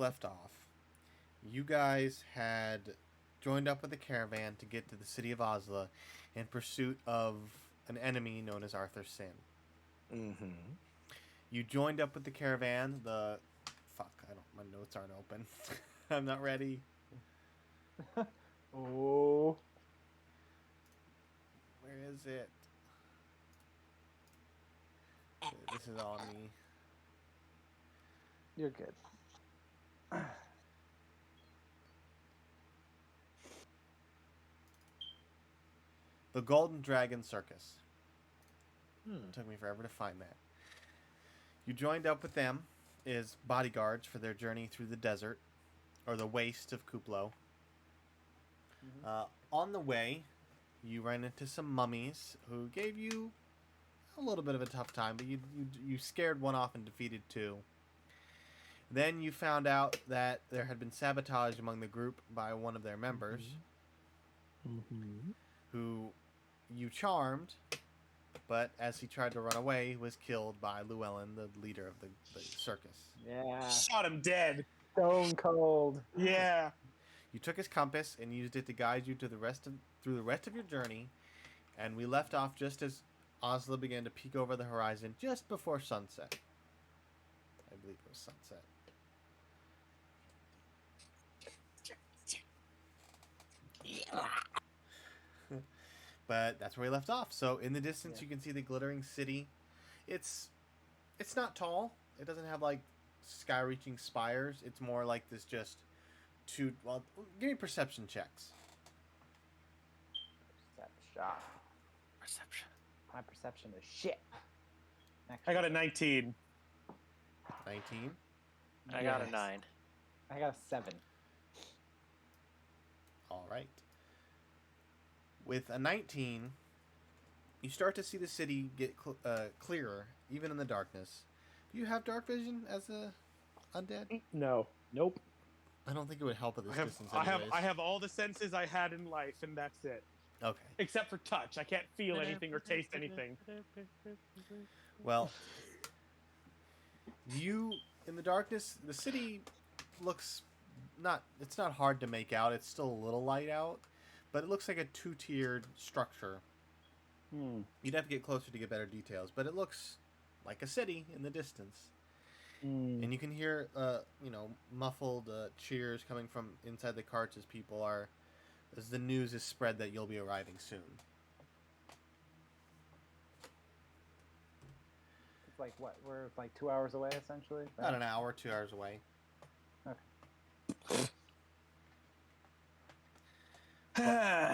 left off, you guys had joined up with the caravan to get to the city of Osla in pursuit of an enemy known as Arthur Sin. Mm-hmm. You joined up with the caravan. My notes aren't open. I'm not ready. Oh. Where is it? This is all me. You're good. The Golden Dragon Circus. Hmm. It took me forever to find that. You joined up with them as bodyguards for their journey through the desert, or the waste of Kuplo. Mm-hmm. On the way, you ran into some mummies who gave you a little bit of a tough time, but you scared one off and defeated two. Then you found out that there had been sabotage among the group by one of their members, Mm-hmm. who you charmed, but as he tried to run away, was killed by Llewellyn, the leader of the circus. Yeah. Shot him dead. Stone cold. Yeah. You took his compass and used it to guide you to through the rest of your journey, and we left off just as Osla began to peek over the horizon just before sunset. I believe it was sunset. But that's where we left off. So in the distance, you can see the glittering city. It's not tall. It doesn't have like sky-reaching spires. It's more like this just two. Well, give me perception checks. Perception. My perception is shit. I got a 19. 19. I got a 9. I got a 7. All right. With a 19, you start to see the city get clearer, even in the darkness. Do you have dark vision as a undead? No. Nope. I don't think it would help at this distance. I have all the senses I had in life, and that's it. Okay. Except for touch. I can't feel anything or taste anything. Well, in the darkness, the city looks it's not hard to make out. It's still a little light out, but it looks like a two-tiered structure. You'd have to get closer to get better details, but it looks like a city in the distance. And you can hear, muffled cheers coming from inside the carts as the news is spread that you'll be arriving soon. It's like what? We're like 2 hours away, essentially. Right? About an hour, 2 hours away. Okay.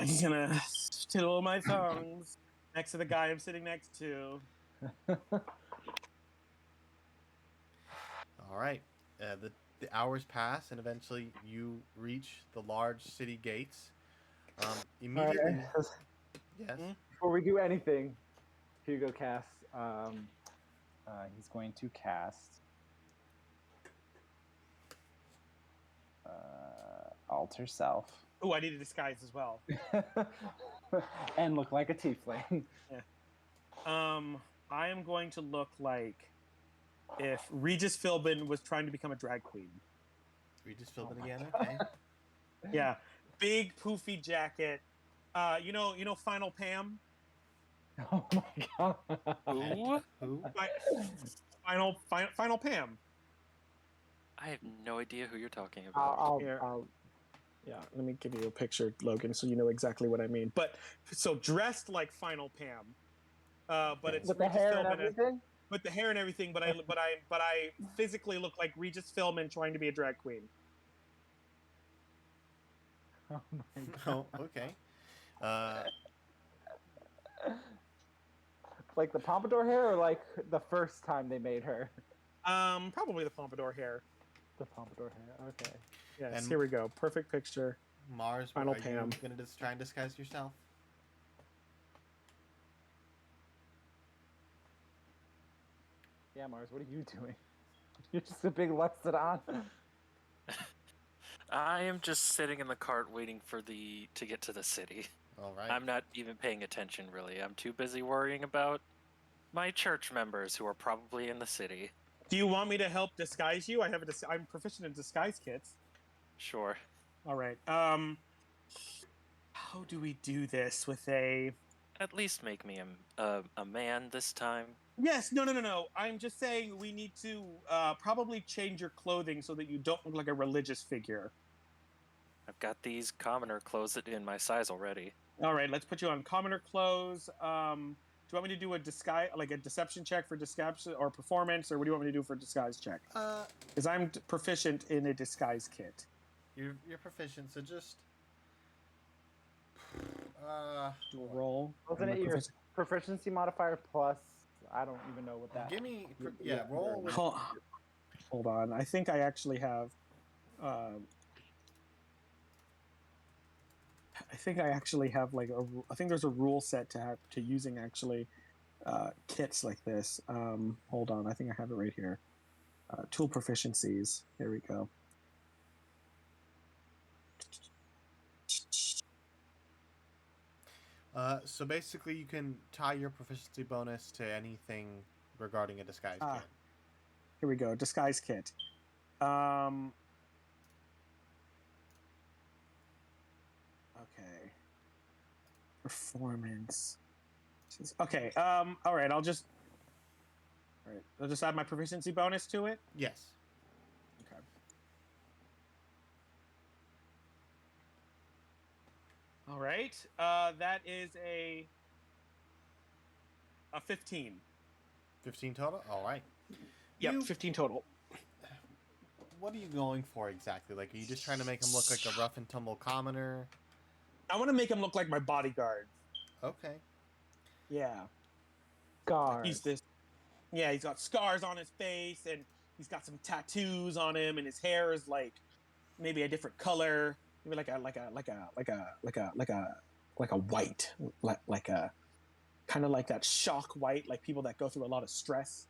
He's gonna twiddle my thumbs next to the guy I'm sitting next to. All right. The hours pass, and eventually you reach the large city gates. Immediately. Right. Yes. Before we do anything, Hugo casts. He's going to cast Alter Self. Oh, I need a disguise as well. And look like a tiefling. Yeah. I am going to look like if Regis Philbin was trying to become a drag queen. Regis Philbin again? Okay. Yeah. Big poofy jacket. You know Final Pam? Oh my god. Who? Final Pam. I have no idea who you're talking about. Yeah, let me give you a picture, Logan, so you know exactly what I mean. But so dressed like Final Pam, but it's with the Regis hair Philbin and everything. With the hair and everything, but I physically look like Regis Philbin trying to be a drag queen. Oh my god. Oh, okay. Like the pompadour hair, or like the first time they made her? Probably the pompadour hair. The pompadour hair. Okay. Yes, And- here we go. Perfect picture. Mars, Final are Pam. you going to try and disguise yourself? Yeah, Mars. What are you doing? You're just a big Lexodon. I am just sitting in the cart waiting for to get to the city. All right. I'm not even paying attention, really. I'm too busy worrying about my church members who are probably in the city. Do you want me to help disguise you? I'm proficient in disguise kits. Sure. All right. How do we do this with a? At least make me a man this time. Yes. No. I'm just saying we need to probably change your clothing so that you don't look like a religious figure. I've got these commoner clothes that in my size already. All right. Let's put you on commoner clothes. Do you want me to do a disguise, like a deception check for disguise or performance, or what do you want me to do for a disguise check? Because I'm proficient in a disguise kit. You're proficient, so just Do a roll. Wasn't it your proficiency modifier plus? I don't even know what that. give me roll. With, Hold on. I think I actually have. I think I actually have like I think there's a rule set to using actually kits like this. Hold on. I think I have it right here. Tool proficiencies. Here we go. So basically, you can tie your proficiency bonus to anything regarding a disguise kit. Here we go. Disguise kit. Okay. Performance. Okay. All right. I'll just add my proficiency bonus to it. Yes. Okay. All right. That is a 15. 15 total. All right. Yep, 15 total. What are you going for exactly? Like, are you just trying to make him look like a rough and tumble commoner? I want to make him look like my bodyguard. Okay. Yeah. Scars. He's got scars on his face, and he's got some tattoos on him, and his hair is like maybe a different color, maybe like a white, like a kind of like that shock white, like people that go through a lot of stress.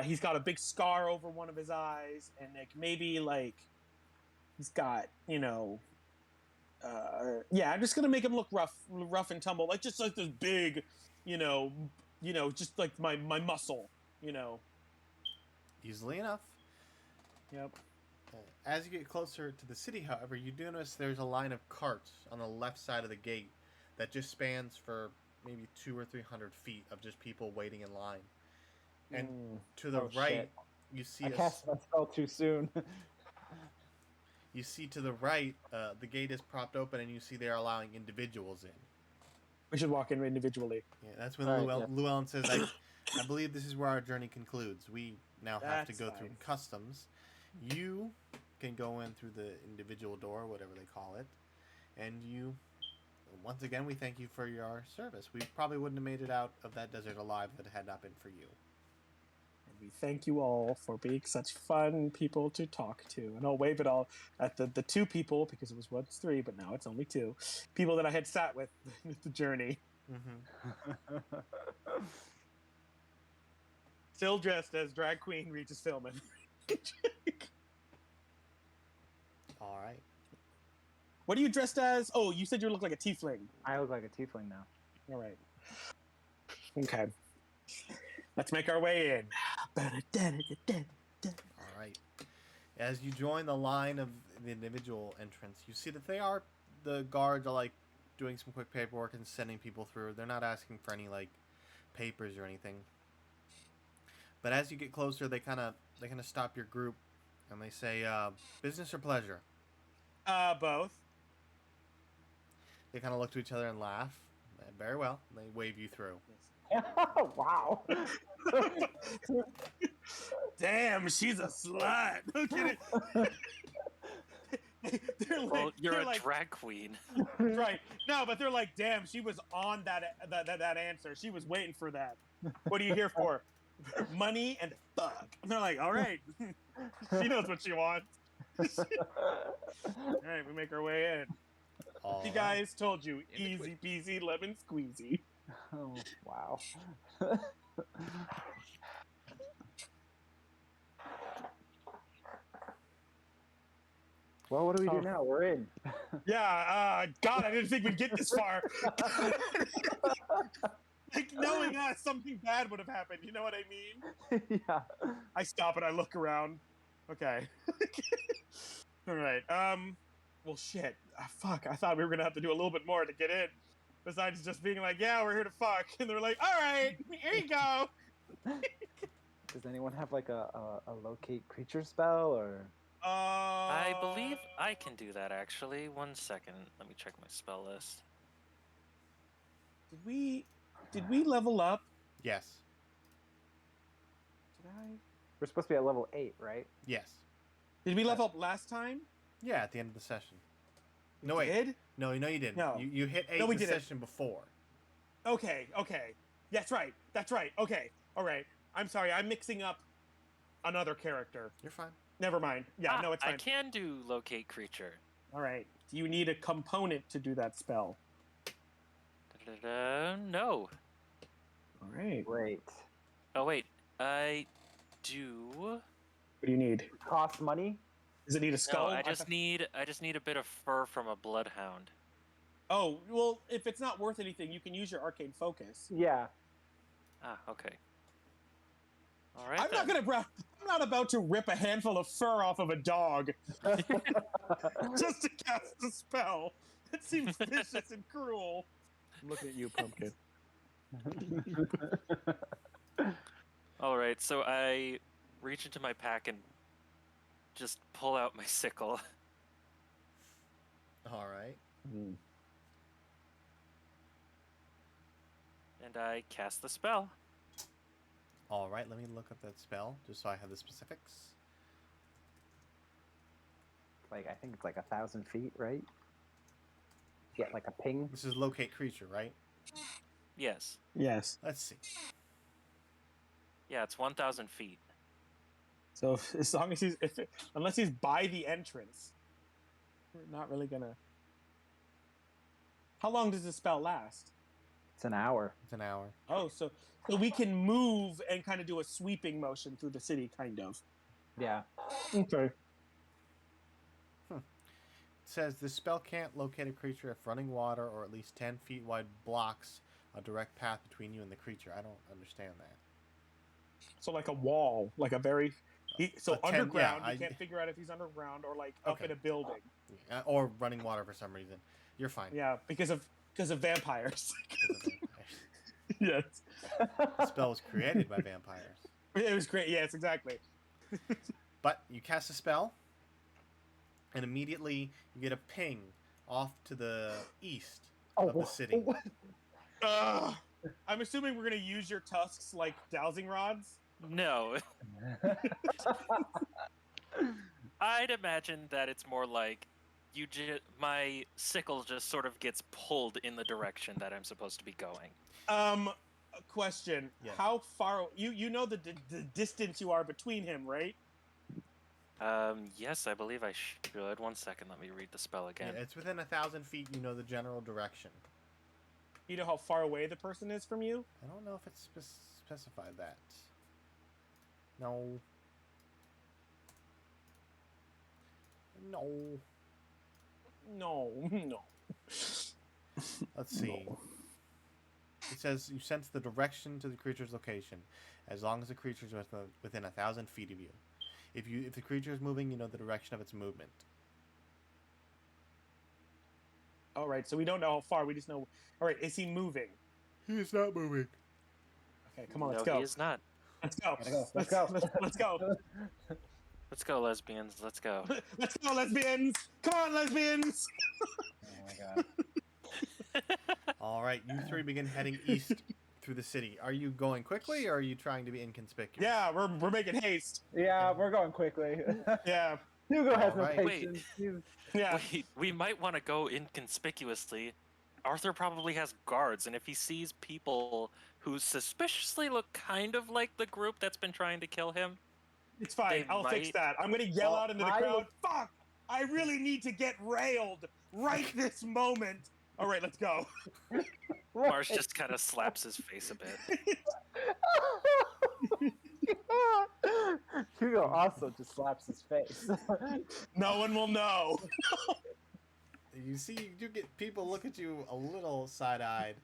He's got a big scar over one of his eyes, and like maybe like he's got, I'm just gonna make him look rough and tumble, like just like this big, just like my muscle, Easily enough. Yep. As you get closer to the city, however, you do notice there's a line of carts on the left side of the gate that just spans for maybe 200 or 300 feet of just people waiting in line. And to the right, shit. you see I cast that spell too soon. You see to the right, the gate is propped open, and you see they are allowing individuals in. We should walk in individually. Yeah, that's when All right, Llewellyn says, I believe this is where our journey concludes. We now have to That's go fine. through customs. You can go in through the individual door, whatever they call it. And you, once again, we thank you for your service. We probably wouldn't have made it out of that desert alive if it had not been for you. And we thank you all for being such fun people to talk to. And I'll wave it all at the two people, because it was once three, but now it's only two people that I had sat with the journey. Mm-hmm. Still dressed as drag queen Regis Philman. All right. What are you dressed as? Oh, you said you look like a tiefling. I look like a tiefling now. All right. Okay. Let's make our way in. All right. As you join the line of the individual entrance, you see that the guards are like doing some quick paperwork and sending people through. They're not asking for any like papers or anything. But as you get closer, they kind of stop your group, and they say, "Business or pleasure?" Both. They kind of look to each other and laugh. Very well. They wave you through. Wow. Damn, she's a slut. No kidding. Well, you're they're a like, drag queen. right. No, but they're like, damn, she was on that answer. She was waiting for that. What are you here for? Money and fuck. And they're like, all right. She knows what she wants. All right, we make our way in. All You right. guys told you, easy peasy lemon squeezy. Oh, wow. Well, what do we do now? We're in. Yeah, God, I didn't think we'd get this far. Like, knowing us, something bad would have happened. You know what I mean? Yeah. I stop and I look around. Okay. All right. Well, shit. Fuck. I thought we were gonna have to do a little bit more to get in. Besides just being like, yeah, we're here to fuck, and they're like, all right, here you go. Does anyone have like a locate creature spell or? I believe I can do that actually. 1 second. Let me check my spell list. Did we level up? Yes. Did I? We're supposed to be at level 8, right? Yes. Did we level up last time? Yeah, at the end of the session. No, We wait. did? No, you didn't. No. You hit 8 No, we the didn't. session before. Okay. That's right. Okay. All right. I'm sorry. I'm mixing up another character. You're fine. Never mind. Yeah, no, it's fine. I can do locate creature. All right. Do you need a component to do that spell? No. All right. Great. Oh wait, I do. What do you need? Cost money? Does it need a skull? No, I just need a bit of fur from a bloodhound. Oh, well, if it's not worth anything, you can use your arcane focus. Yeah. Ah, okay. All right. I'm not about to rip a handful of fur off of a dog just to cast a spell. It seems vicious and cruel. I'm looking at you, Pumpkin. All right. So I reach into my pack and just pull out my sickle. All right. And I cast the spell. All right, let me look up that spell just so I have the specifics. Like, I think it's like 1,000 feet, right? Get like a ping. This is locate creature, right? Yes. Yes. Let's see. Yeah, it's 1,000 feet. So as long as unless he's by the entrance, we're not really gonna. How long does the spell last? It's an hour. It's an hour. Oh, so we can move and kind of do a sweeping motion through the city, kind of. Yeah. Okay. It says this spell can't locate a creature if running water or at least 10 feet wide blocks a direct path between you and the creature. I don't understand that. So like a wall, like a very. So A 10 underground, yeah, you can't figure out if he's underground or like up Okay. in a building. Or running water for some reason. You're fine. Yeah, because of vampires. Yes. The spell was created by vampires. It was great. Yes, exactly. But you cast a spell, and immediately you get a ping off to the east of the city. I'm assuming we're gonna use your tusks like dowsing rods. No. I'd imagine that it's more like my sickle just sort of gets pulled in the direction that I'm supposed to be going. A question. Yeah. How far you know the distance you are between him, right? Yes, I believe I should. 1 second, let me read the spell again. Yeah, it's within 1,000 feet. You know the general direction. You know how far away the person is from you? I don't know if it's specified that. No. No. Let's see. It says you sense the direction to the creature's location, as long as the creature is within 1,000 feet of you. If the creature is moving, you know the direction of its movement. All right, so we don't know how far. We just know. All right, is he moving? He is not moving. Okay, come on, let's No, go. he is not. Let's go. Let's go. Let's go. Let's go, lesbians. Let's go. Let's go, lesbians. Come on, lesbians. Oh my god. All right, you three begin heading east through the city. Are you going quickly, or are you trying to be inconspicuous? Yeah, we're making haste. Yeah, we're going quickly. Yeah. Hugo has no Alright. patience. Yeah. Wait, we might want to go inconspicuously. Arthur probably has guards, and if he sees people who suspiciously look kind of like the group that's been trying to kill him, It's fine. They I'll fix might- that. I'm gonna yell Well, out into the I crowd. would- Fuck! I really need to get railed right this moment. All right, let's go. Mars just kind of slaps his face a bit. Hugo also just slaps his face. No one will know. You see, you do get people look at you a little side-eyed,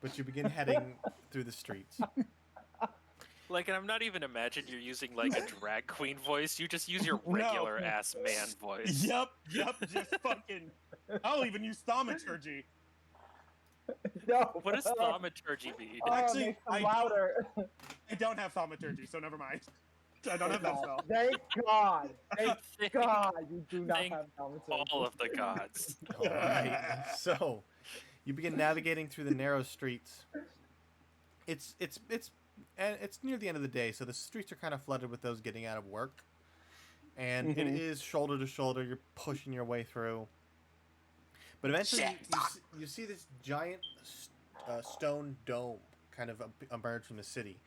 but you begin heading through the streets. Like, and I'm not even imagining you're using like a drag queen voice. You just use your No. regular ass man voice. Yep, just fucking. I'll even use thaumaturgy. No. What does thaumaturgy mean? Oh, Actually, make them I louder. I don't have thaumaturgy, so never mind. I don't have that spell. Thank God. Thank Thank God you do not Thank have thaumaturgy. all of the gods. All right. So, you begin navigating through the narrow streets. It's near the end of the day, so the streets are kind of flooded with those getting out of work. And it is shoulder to shoulder. You're pushing your way through. But eventually, you see this giant stone dome kind of emerge from the city.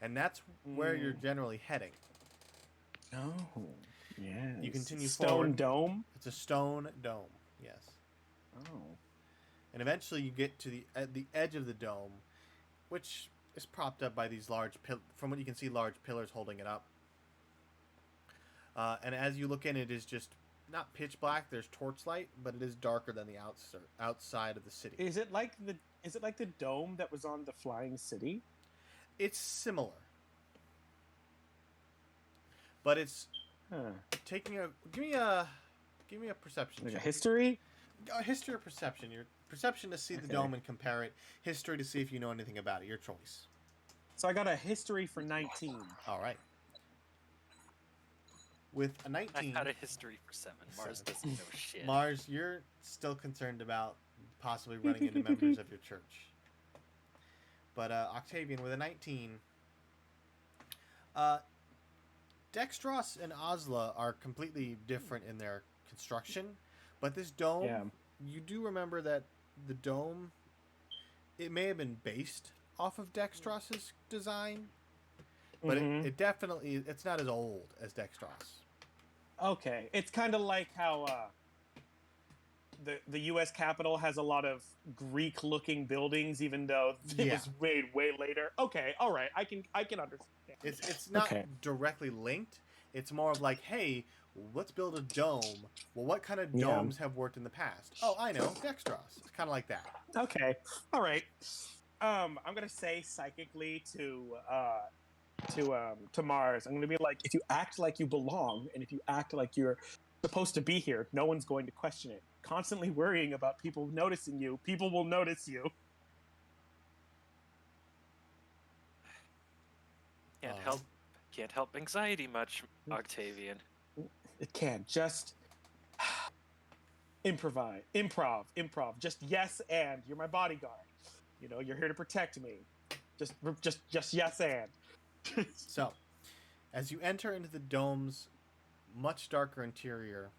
And that's where you're generally heading. Oh, yes. You continue Stone forward. dome? It's a stone dome, yes. Oh. And eventually you get to the edge of the dome, which is propped up by these large, from what you can see, large pillars holding it up. And as you look in, it is just not pitch black. There's torchlight, but it is darker than the outside of the city. Is it like the dome that was on the Flying City? It's similar, but it's taking a give me a perception Like a check. history? History or perception? Your perception to see the dome and compare it. History to see if you know anything about it. Your choice. So I got a history for 19. All right. With a I 19, got a history for 7. Mars doesn't know shit. Mars, you're still concerned about possibly running into members of your church. But Octavian, with a 19, Dextros and Osla are completely different in their construction. But this dome, you do remember that the dome, it may have been based off of Dextros's design, but it definitely, it's not as old as Dextros. Okay, it's kind of like how the U.S. Capitol has a lot of Greek-looking buildings, even though it was made way later. Okay, all right, I can understand. It's not directly linked. It's more of like, hey, let's build a dome. Well, what kind of domes have worked in the past? Oh, I know, Dextros. It's kind of like that. Okay, all right. I'm gonna say psychically to Mars, I'm gonna be like, if you act like you belong, and if you act like you're supposed to be here, no one's going to question it. Constantly worrying about people noticing you, people will notice you. Can't help anxiety much, Octavian. It can't. Just improv. Just yes and. You're my bodyguard. You know, you're here to protect me. Just yes and. So, as you enter into the dome's much darker interior,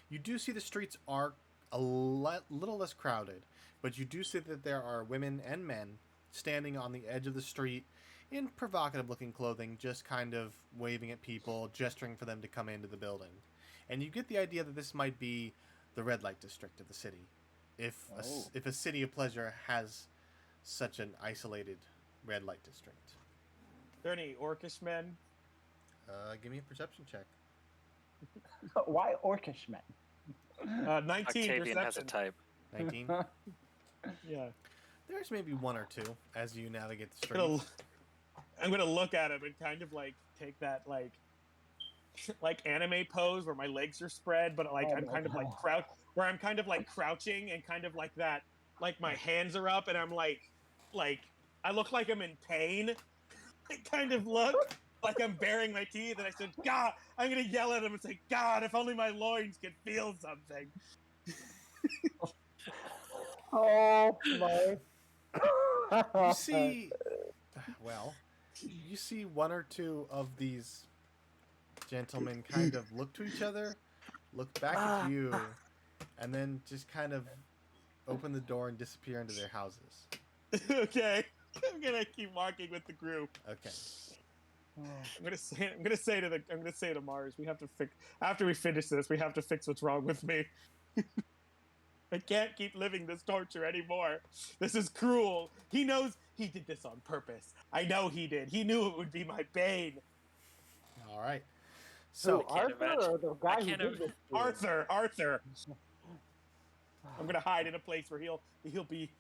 you do see the streets are a little less crowded, but you do see that there are women and men standing on the edge of the street in provocative-looking clothing, just kind of waving at people, gesturing for them to come into the building. And you get the idea that this might be the red light district of the city, if a city of pleasure has such an isolated red light district. Are there any orcish men? Give me a perception check. Why orcish men? 19 Octavian perception. has a type. 19? Yeah. There's maybe one or two as you navigate the streets. I'm gonna look at him and kind of like take that like anime pose where my legs are spread, but like I'm kind of like crouching and kind of like that, like my hands are up and I'm like I look like I'm in pain. I kind of look like I'm baring my teeth, and I said, God, I'm gonna yell at him and say, God, if only my loins could feel something. Oh my! You see, well, you see one or two of these gentlemen kind of look to each other, look back at you, and then just kind of open the door and disappear into their houses. Okay, I'm gonna keep walking with the group. Okay. I'm gonna say to Mars, we have to fix after we finish this. We have to fix what's wrong with me. I can't keep living this torture anymore. This is cruel. He knows he did this on purpose. I know he did. He knew it would be my bane. All right. So So, Arthur or the guy who did this? to you? Arthur. I'm gonna hide in a place where he'll be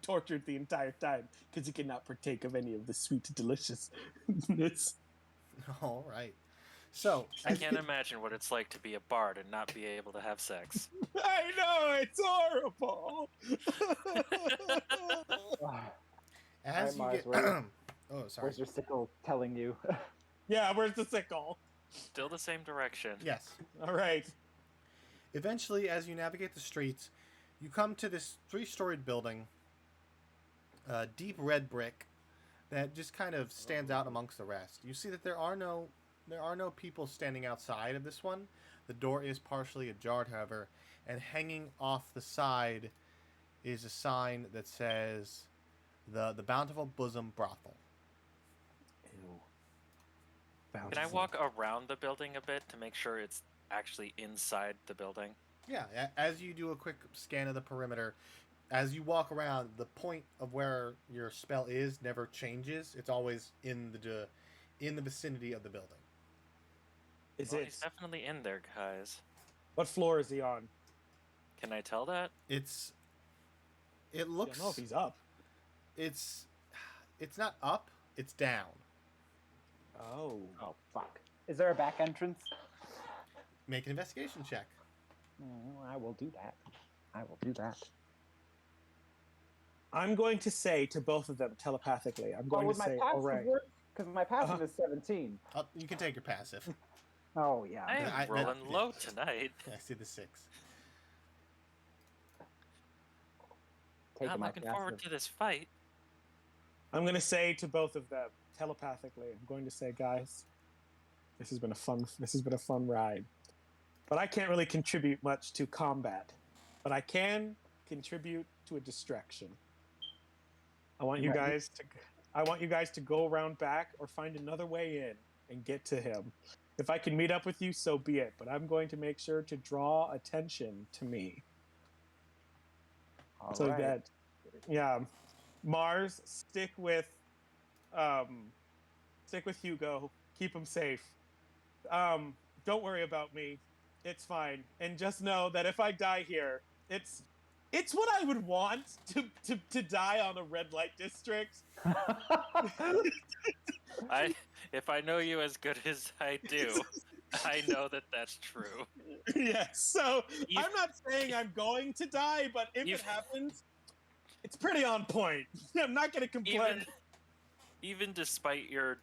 tortured the entire time because he cannot partake of any of the sweet deliciousness. All right. So I can't imagine what it's like to be a bard and not be able to have sex. I know, it's horrible. as you Mars, get, where- oh sorry. Where's your sickle telling you? Yeah, where's the sickle? Still the same direction. Yes. All right. Eventually, as you navigate the streets, you come to this 3-storied building, deep red brick, that just kind of stands out amongst the rest. You see that there are no people standing outside of this one. The door is partially ajar, however, and hanging off the side is a sign that says the Bountiful Bosom Brothel. Ew. Can I walk around the building a bit to make sure it's actually inside the building? Yeah, as you do a quick scan of the perimeter, as you walk around, the point of where your spell is never changes. It's always in the vicinity of the building. Is Well, it? he's definitely in there, guys. What floor is he on? Can I tell that? It I looks don't know if he's up. it's not up, it's down. Oh. Oh, fuck. Is there a back entrance? Make an investigation check. I will do that. I will do that. I'm going to say to both of them telepathically. I'm going to say, all right. Because my passive is 17. You can take your passive. Oh, yeah. I am I- rolling low tonight. I see the 6. Taking I'm my looking forward passive. to this fight. I'm going to say to both of them telepathically. I'm going to say, guys, this has been a fun ride. But I can't really contribute much to combat. But I can contribute to a distraction. I want you guys to go around back or find another way in and get to him. If I can meet up with you, so be it. But I'm going to make sure to draw attention to me. All So right. that, yeah, Mars, stick with Hugo. Keep him safe. Don't worry about me. It's fine. And just know that if I die here, it's what I would want to die on a red light district. If I know you as good as I do, I know that that's true. Yes. So You- I'm not saying I'm going to die, but if You- it happens, it's pretty on point. I'm not going to complain. Even despite your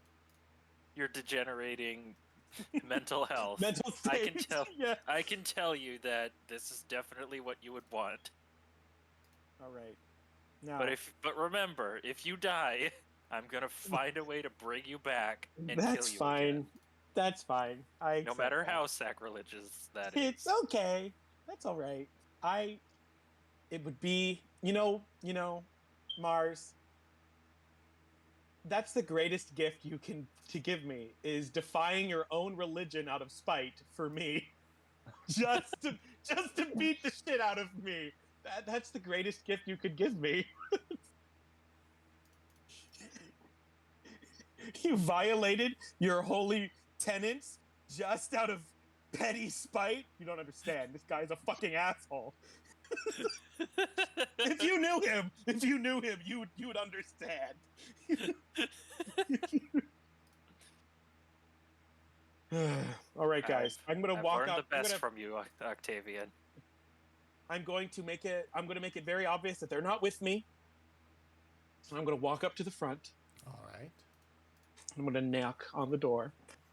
degenerating mental health, Mental state. I can tell. Yeah. I can tell you that this is definitely what you would want. All right. Now, But remember, if you die, I'm gonna find a way to bring you back and that's kill you fine. again. That's fine. I No accept matter that. how sacrilegious that is. It's okay. That's all right. It would be, Mars. That's the greatest gift you can to give me is defying your own religion out of spite for me, just to beat the shit out of me. That's the greatest gift you could give me. You violated your holy tenets just out of petty spite. You don't understand. This guy's a fucking asshole. If you knew him, you would understand. All right, guys. I'm gonna I've walk learned up. the best from you, Octavian. I'm going to make it very obvious that they're not with me. So I'm gonna walk up to the front. All right. I'm gonna knock on the door.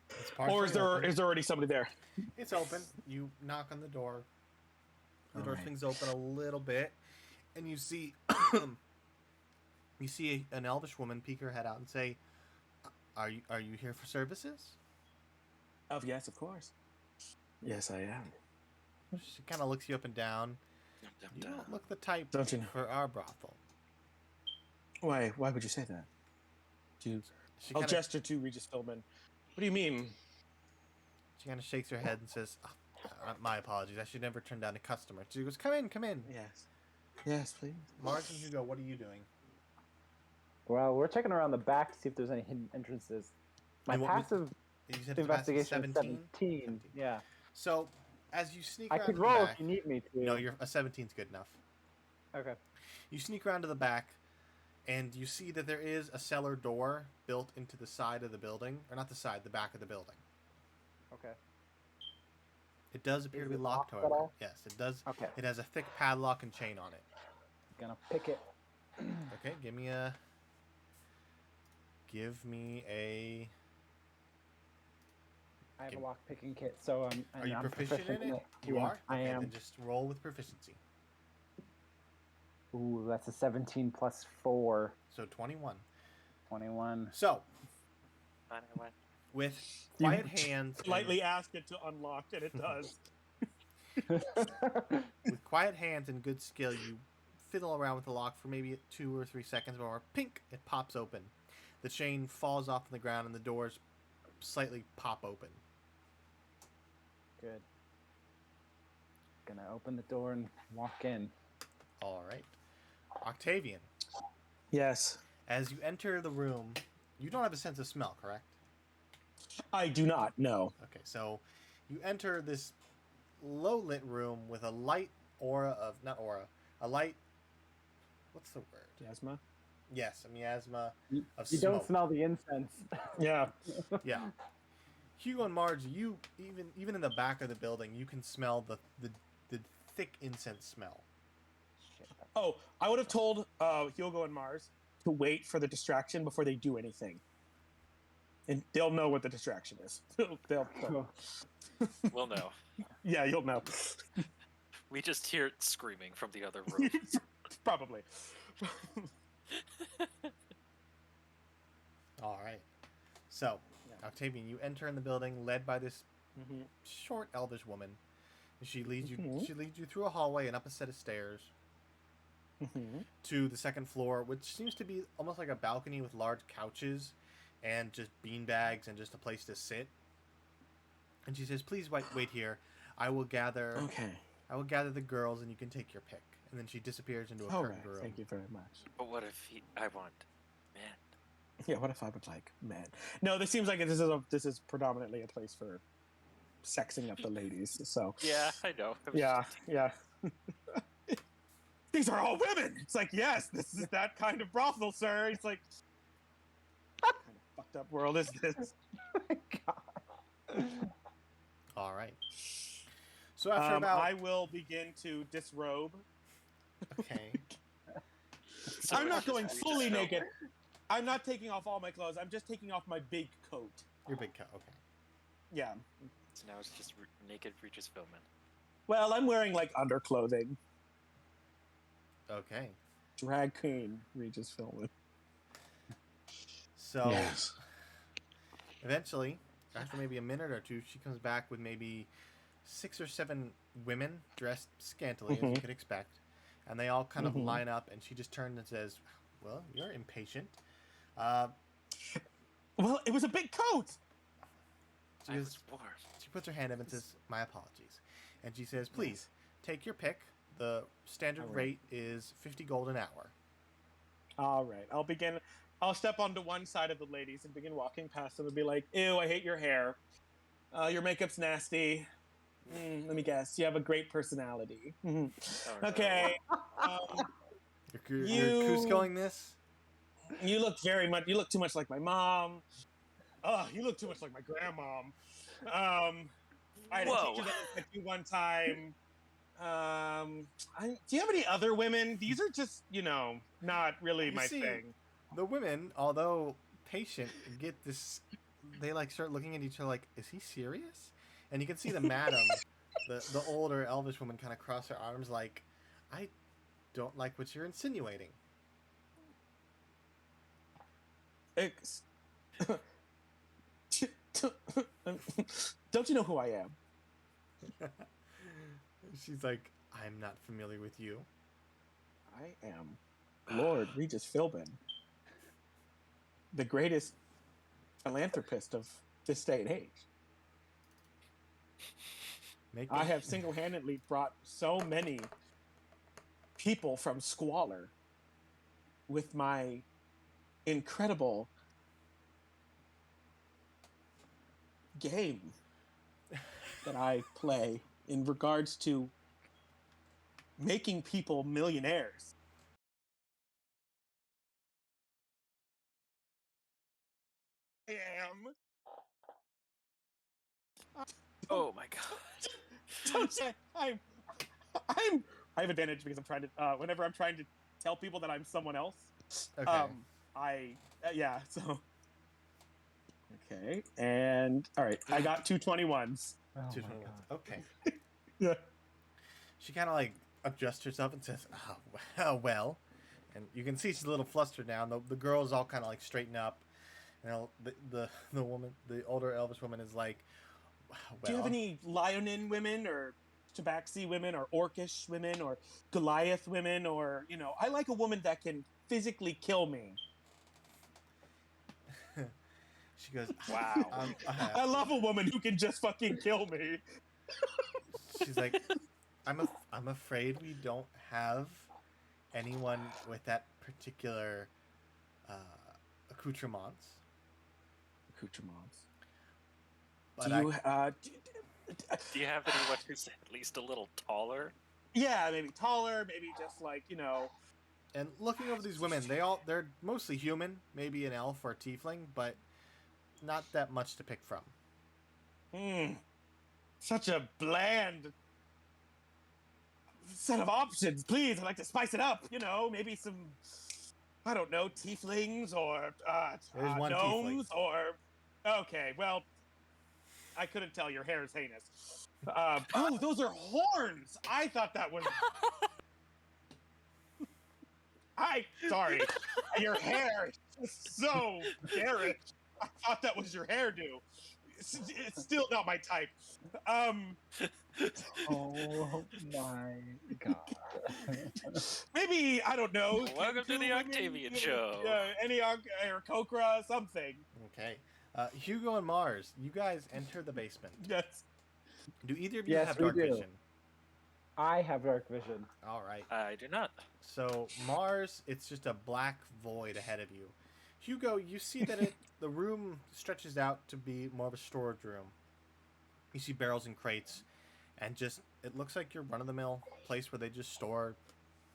It's Or is partially open. there already somebody there? It's open. You knock on the door. The door Alright. swings open a little bit, and you see an elvish woman peek her head out and say, "Are you here for services?" Oh yes, of course. Yes, I am. She kind of looks you up and down. You don't look the type Don't you know? for our brothel. Why would you say that? She I'll kind of gesture to Regis Philbin. What do you mean? shakes her head and says, "My apologies. I should never turn down a customer." She goes, "Come in, come in." Yes. Yes, please. Mars and Hugo, what are you doing? Well, we're checking around the back to see if there's any hidden entrances. My And what was- passive You said the passive investigation is 17? 17. Yeah. So As you sneak I around could to the roll back, if you need me to. no, you're a 17's good enough. Okay. You sneak around to the back, and you see that there is a cellar door built into the side of the building, or not the side, the back of the building. Okay. It does appear Is to be it locked, locked at however. all? Yes, it does. Okay. It has a thick padlock and chain on it. Gonna pick it. Okay, give me a. I have a Give- lock picking kit, so Are you I'm proficient in it? You Yeah, are. I Okay, am. then just roll with proficiency. Ooh, that's a 17 plus 4. So 21. 21. So Anyway. with quiet hands, Politely ask it to unlock, and it does. with quiet hands and good skill, you fiddle around with the lock for maybe 2 or 3 seconds before pink, it pops open. The chain falls off on the ground and the doors slightly pop open. Good. Gonna open the door and walk in. All right, Octavian. Yes. As you enter the room, you don't have a sense of smell, correct? I do not know. Okay, so you enter this low-lit room with a light aura of... Not aura. A light... What's the word? Jasma? Yes, a miasma You of you smoke. don't smell the incense. Yeah. Yeah. Hugo and Marge, you... Even in the back of the building, you can smell the thick incense smell. Shit. Oh, I would have told Hugo and Mars to wait for the distraction before they do anything. And they'll know what the distraction is. they'll We'll know. Yeah, you'll know. We just hear it screaming from the other room. Probably. All right. So, Octavian, you enter in the building led by this Mm-hmm. short elvish woman. She leads you. Mhm. She leads you through a hallway and up a set of stairs Mm-hmm. to the second floor, which seems to be almost like a balcony with large couches and just bean bags and just a place to sit. And she says, "Please wait here. I will gather. Okay. I will gather the girls, and you can take your pick." And then she disappears into a All curtained right. room. Thank you very much. But what if I want man? Yeah. What if I would like man? No, this seems like this is predominantly a place for sexing up the ladies. So Yeah, I know. yeah. These are all women. It's like, yes, this is that kind of brothel, sir. It's like, what kind of fucked up world is this? God. All right. So after about I will begin to disrobe. okay, So I'm it's not just going Regis fully Philbin. naked. I'm not taking off all my clothes. I'm just taking off my big coat. your big coat. Okay. Yeah. So now it's just naked Regis Philbin. Well, I'm wearing like underclothing. Okay. Drag queen Regis Philbin. So eventually, after maybe a minute or two, she comes back with maybe 6 or 7 women dressed scantily, as you Mhm. could expect, and they all kind of Mhm. line up. And she just turns and says, "Well, you're impatient." Well, it was a big coat. She I goes, was warm. she puts her hand up and says, "My apologies," and she says, "Please take your pick. The standard All right. rate is 50 gold an hour." All right. I'll step onto one side of the ladies and begin walking past them and be like, "Ew, I hate your hair. Your makeup's nasty. Let me guess. You have a great personality." Oh, no. Okay. You're You- Cuscoing this? You look too much like my mom. You look too much like my grandmom. I had a Whoa. teacher that looked like you one time. Do you have any other women? These are just, not really You my see- thing. The women, although patient, get this. They like start looking at each other like, "Is he serious?" And you can see the madam, the older elvish woman, kind of cross her arms like, "I don't like what you're insinuating." Don't you know who I am? She's like, "I'm not familiar with you." I am Lord Regis Philbin, the greatest philanthropist of this day and age. I have single-handedly brought so many people from squalor with my incredible game that I play in regards to making people millionaires. I am. Oh my god. Don't say I have advantage because I'm trying to whenever I'm trying to tell people that I'm someone else. Okay. Yeah, so okay. And all right, I got 221s. Oh my 221. god. Okay. Yeah. She kind of like adjusts herself and says, "Oh, well," and you can see she's a little flustered now. And the girls all kind of like straighten up. You know, the woman, the older elvish woman, is like, "Well, Do you have any Leonin women or Tabaxi women or Orcish women or Goliath women or I like a woman that can physically kill me. She goes, Wow. I love a woman who can just fucking kill me. She's like, I'm afraid we don't have anyone with that particular accoutrements. Accoutrements. But Do you Do you have anyone who's at least a little taller? yeah, maybe taller, maybe just like, and looking over these women, they're mostly human, maybe an elf or a tiefling, but not that much to pick from. Such a bland set of options. Please, I'd like to spice it up. Maybe some, I don't know, tieflings or There's one gnomes or. Okay, well, I couldn't tell. Your hair is heinous. Oh, those are horns. I thought that was. Sorry. Your hair is so garish. I thought that was your hairdo. It's still not my type. Oh my god. Maybe, I don't know. Welcome to the Kenku women, Octavian show. Any or Kokra, something. Okay. Hugo and Mars, you guys enter the basement. Yes. Do either of you Yes, have we dark do. vision? I have dark vision. All right. I do not. So Mars, it's just a black void ahead of you. Hugo, you see that the room stretches out to be more of a storage room. You see barrels and crates, and just it looks like your run-of-the-mill place where they just store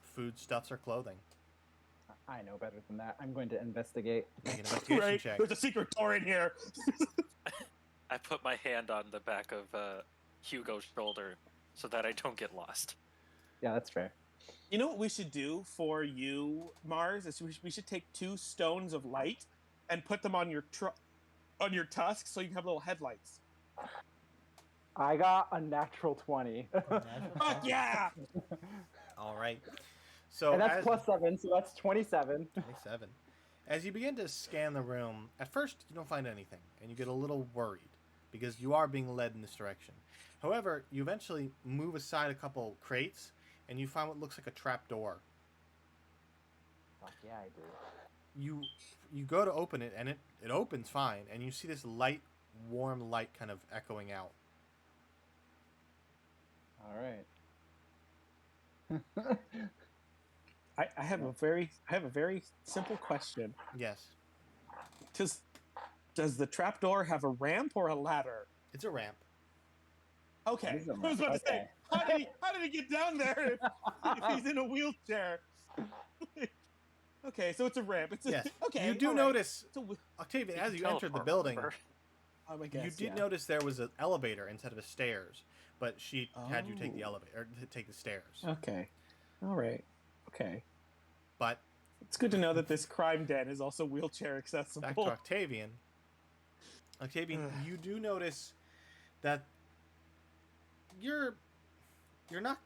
foodstuffs or clothing. I know better than that. I'm going to investigate. Make an investigation Right. check. There's a secret door in here. I put my hand on the back of Hugo's shoulder so that I don't get lost. Yeah, that's fair. You know what we should do for you, Mars? Is we should take 2 stones of light and put them on your tusk so you can have little headlights. I got a natural 20. Fuck yeah! All right. So And that's plus 7, so that's 27. 27. As you begin to scan the room, at first you don't find anything, and you get a little worried because you are being led in this direction. However, you eventually move aside a couple crates, and you find what looks like a trap door. Fuck yeah, I do. You go to open it, and it opens fine, and you see this light, warm light kind of echoing out. All right. I have a very simple question. Yes, Does the trapdoor have a ramp or a ladder? it's a ramp. Okay. It is a I was about to say, okay. how did he get down there if he's in a wheelchair? Okay, so it's a ramp. Yes. Okay. You do all right. notice, It's a Octavian, You as can you entered the teleport, building, remember? I guess, you did yeah. notice there was an elevator instead of a stairs, but she had you take the Oh. elevator or take the stairs. Okay. All right. Okay. But It's good to know that this crime den is also wheelchair accessible. back to Octavian. Octavian, you do notice that you're not,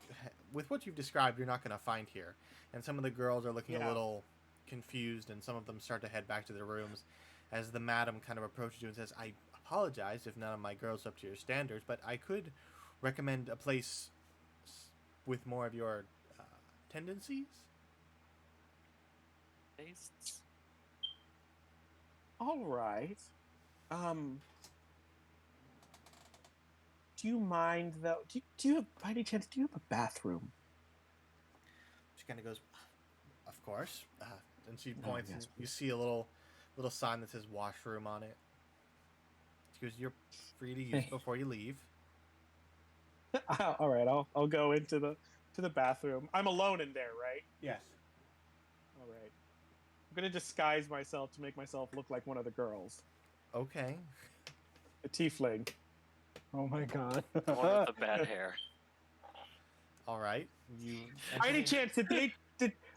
with what you've described, you're not going to find here. And some of the girls are looking a Yeah. little confused, and some of them start to head back to their rooms as the madam kind of approaches you and says, I apologize if none of my girls are up to your standards, but I could recommend a place with more of your tendencies. Tastes? All right. Do you mind though? Do you have, by any chance, do you have a bathroom? She kind of goes, of course. And she points, yes, and you see a little sign that says washroom on it. She goes, you're free to use before you leave. All right, I'll go into the bathroom. I'm alone in there, right? Yes. All right. I'm gonna disguise myself to make myself look like one of the girls, Okay. a tiefling. Oh my god. The one with the bad hair. All right. You. By any chance,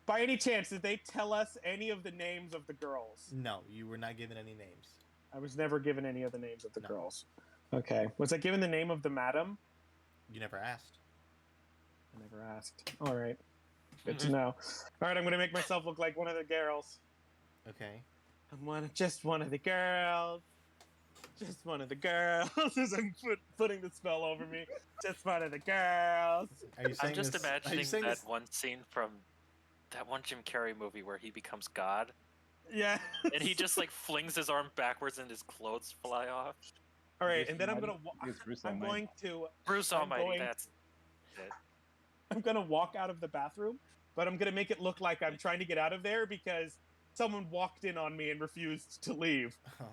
by any chance did they tell us any of the names of the girls? No, you were not given any names. I was never given any of the names of the No. girls. Okay. Was I given the name of the madam? You never asked. I never asked. All right. Good to know. All right, I'm gonna make myself look like one of the girls. Okay. I'm just one of the girls. Just one of the girls. As I'm putting the spell over me. Just one of the girls. Are you saying I'm just this, are you imagining saying that this- one scene from that one Jim Carrey movie where he becomes God, Yeah. and he just like flings his arm backwards and his clothes fly off. All right, Bruce and then I'm Almighty? gonna. It's Bruce I'm Almighty. going to. Bruce I'm Almighty, going- that's it. I'm gonna walk out of the bathroom, but I'm gonna make it look like I'm trying to get out of there because someone walked in on me and refused to leave. Oh.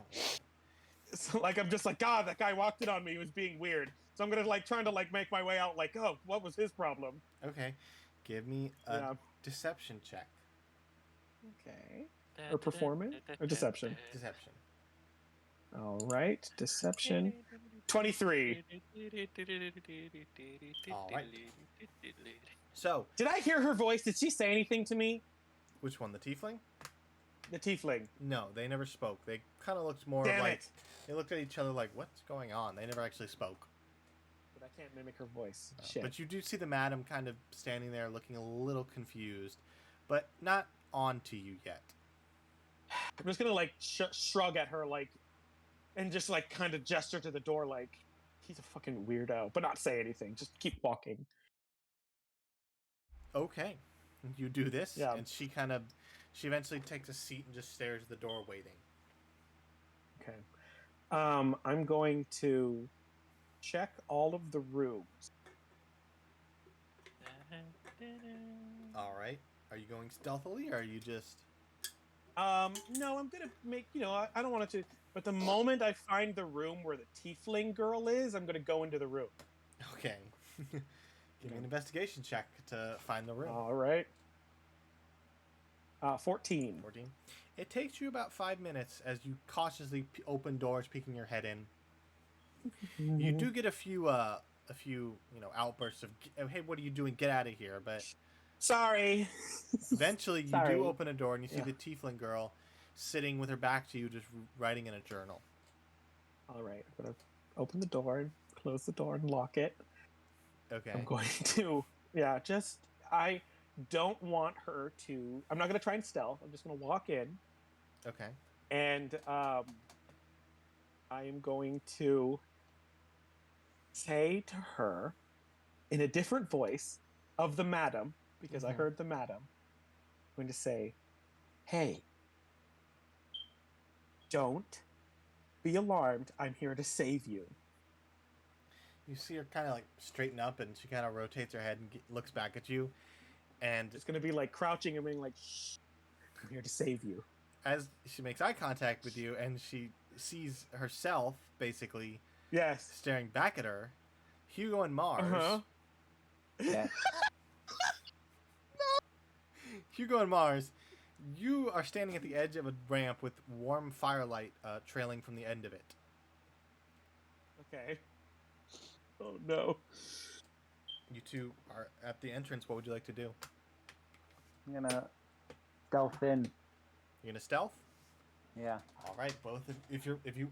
So, like, I'm just like, God, that guy walked in on me. He was being weird. So I'm gonna like trying to like make my way out. Like, oh, what was his problem? Okay. Give me a Yeah. deception check. Okay. Or performance? Or deception? Deception. All right, deception. 23. All right. So, Did I hear her voice? Did she say anything to me? which one? The tiefling? The tiefling. No, they never spoke. They kind of looked more Damn like it. they looked at each other like, "What's going on?" They never actually spoke. But I can't mimic her voice. Uh, Shit. But you do see the madam kind of standing there, looking a little confused, but not on to you yet. I'm just gonna like shrug at her like, and just like kind of gesture to the door like, he's a fucking weirdo, but not say anything. Just keep walking. Okay, you do this, Yeah. and she eventually takes a seat and just stares at the door, waiting. Okay. I'm going to check all of the rooms. All right, are you going stealthily, or are you just? No, I'm gonna make, I don't want it to, but the moment I find the room where the tiefling girl is, I'm gonna go into the room. Okay. Give me an investigation check to find the room. All right. 14. 14. It takes you about 5 minutes as you cautiously open doors, peeking your head in. You do get a few outbursts of, "Hey, what are you doing? Get out of here!" But Sorry. eventually, you Sorry. do open a door and you see Yeah. the tiefling girl sitting with her back to you, just writing in a journal. All right. I'm gonna open the door and close the door and lock it. Okay. I'm going to, I don't want her to. I'm not gonna try and stealth. I'm just gonna walk in. Okay. And I am going to say to her in a different voice of the madam, because I Mhm. heard the madam, I'm going to say, "Hey, don't be alarmed. I'm here to save you." You see her kind of like straighten up, and she kind of rotates her head and looks back at you. And It's going to be like crouching and being like, "Shh, I'm here to save you." as she makes eye contact with you, and she sees herself basically Yes. staring back at her, Hugo and Mars. Uh-huh. Yeah. Hugo and Mars, you are standing at the edge of a ramp with warm firelight trailing from the end of it. Okay. Oh no. You two are at the entrance. What would you like to do? I'm gonna stealth in. You're gonna stealth. Yeah. All right, both. If you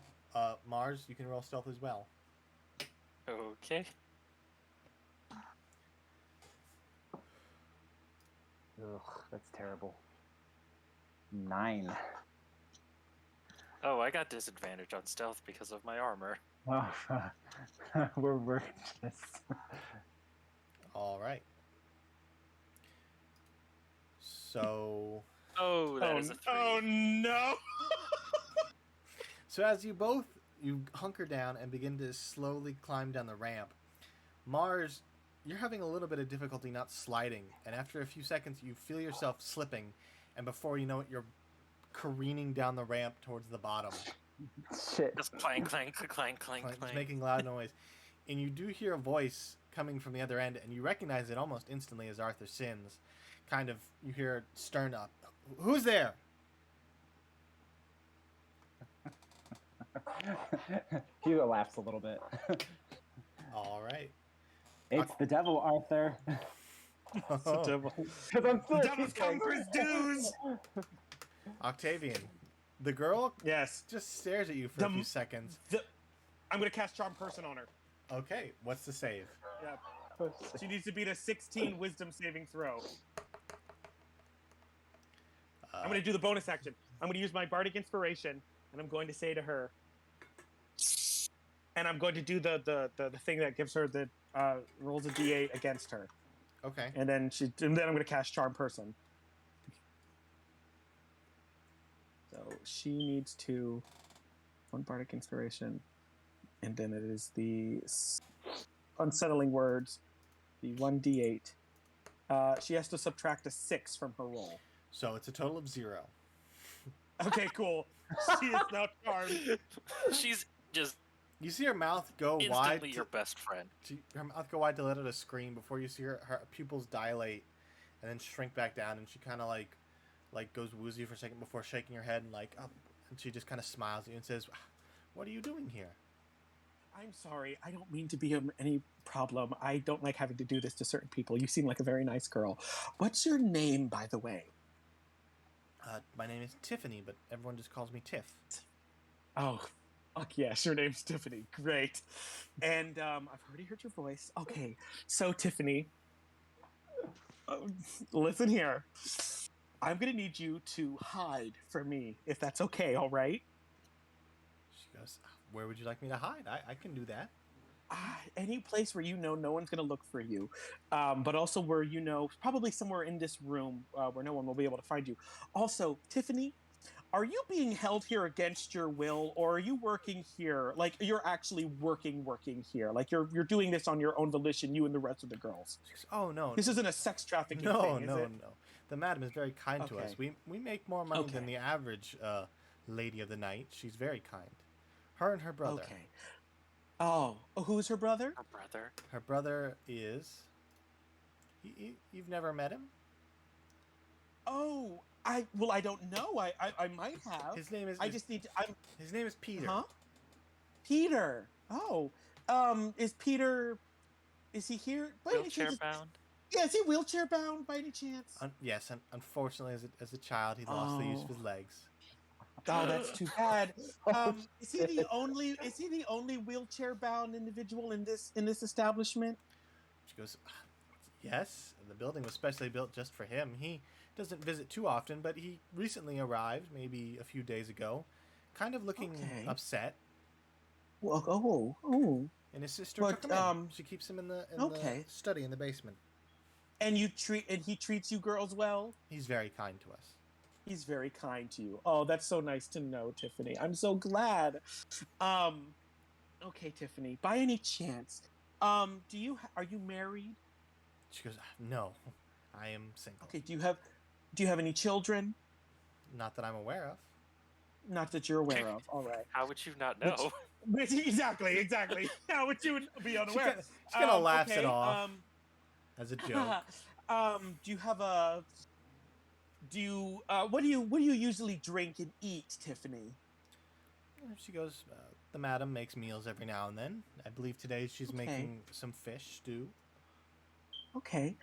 Mars, you can roll stealth as well. Okay. Ugh, that's terrible. 9. Oh, I got disadvantage on stealth because of my armor. Oh, we're just. All right. So, Oh, that is a 3. Oh no. so as you hunker down and begin to slowly climb down the ramp, Mars, you're having a little bit of difficulty not sliding, and after a few seconds, you feel yourself slipping, and before you know it, you're careening down the ramp towards the bottom. Shit. Just clank, clank, clank, clank, It's clank. making loud noise. and you do hear a voice coming from the other end, and you recognize it almost instantly as Arthur Sims. Kind of, you hear stern up. Who's there? Hugo laughs a little bit. All right. It's the devil, Arthur. It's the devil. 'Cause I'm The sick, devil's he's come like- for his dues. Octavian, the girl Yes. just stares at you for a few seconds. I'm gonna cast Charm Person on her. Okay, what's the save? Yeah. She needs to beat a 16 Wisdom saving throw. I'm gonna do the bonus action. I'm gonna use my Bardic Inspiration, and I'm going to say to her, and I'm going to do the thing that gives her the rolls a d8 against her, Okay. and then I'm gonna cast Charm Person. So she needs to one Bardic Inspiration, and then it is the unsettling words, the 1d8. She has to subtract a 6 from her roll. So it's a total of 0. Okay, cool. She is now charmed. She's just You see her mouth go wide. instantly your best friend. Her mouth go wide to let out a scream before you see her pupils dilate, and then shrink back down, and she kind of like goes woozy for a second before shaking her head and up, and she just kind of smiles at you and says, "What are you doing here?" I'm sorry. I don't mean to be any problem. I don't like having to do this to certain people. You seem like a very nice girl. What's your name, by the way? My name is Tiffany, but everyone just calls me Tiff. Oh, fuck yes. Your name's Tiffany. Great. And I've already heard your voice. Okay. So, Tiffany, listen here. I'm going to need you to hide from me, if that's okay, all right? She goes, "Where would you like me to hide? I can do that." Any place where no one's going to look for you, but also where probably somewhere in this room where no one will be able to find you. Also, Tiffany, are you being held here against your will, or are you working here? Like you're actually working here. Like you're doing this on your own volition, you and the rest of the girls. She goes, "Oh no, This isn't a sex trafficking no, thing, is no, it? no. The madam is very kind to us. Okay. We make more money than Okay. the average lady of the night. She's very kind. Her and her brother. Okay. Oh, who's her brother? Her brother. Her brother is. You've never met him? Oh, I don't know. I might have. His name is. I just need to. His name is Peter. Huh? Peter. Oh. Is Peter? Is he here? By any Wheelchair chance? bound. Yeah, is he wheelchair bound by any chance? Yes, unfortunately, as a child, he lost the use of his legs. Oh, that's too bad. Is he the only wheelchair bound individual in this establishment? She goes, "Yes, the building was specially built just for him. He doesn't visit too often, but he recently arrived, maybe a few days ago, kind of looking Okay. upset. Well, oh. And his sister But, took him in. She keeps him in the okay. study in the basement. And he treats you girls well? He's very kind to us." He's very kind to you. Oh, that's so nice to know, Tiffany. I'm so glad. Okay, Tiffany. By any chance, are you married? She goes, "No, I am single. Okay. Do you have any children? Not that I'm aware of." Not that you're aware of. All right. How would you not know? Exactly. How would you be unaware? She kind of laughs okay, it off as a joke. Do you have a? What do you usually drink and eat, Tiffany? She goes, "The madam makes meals every now and then. I believe today she's Okay. making some fish stew." Okay.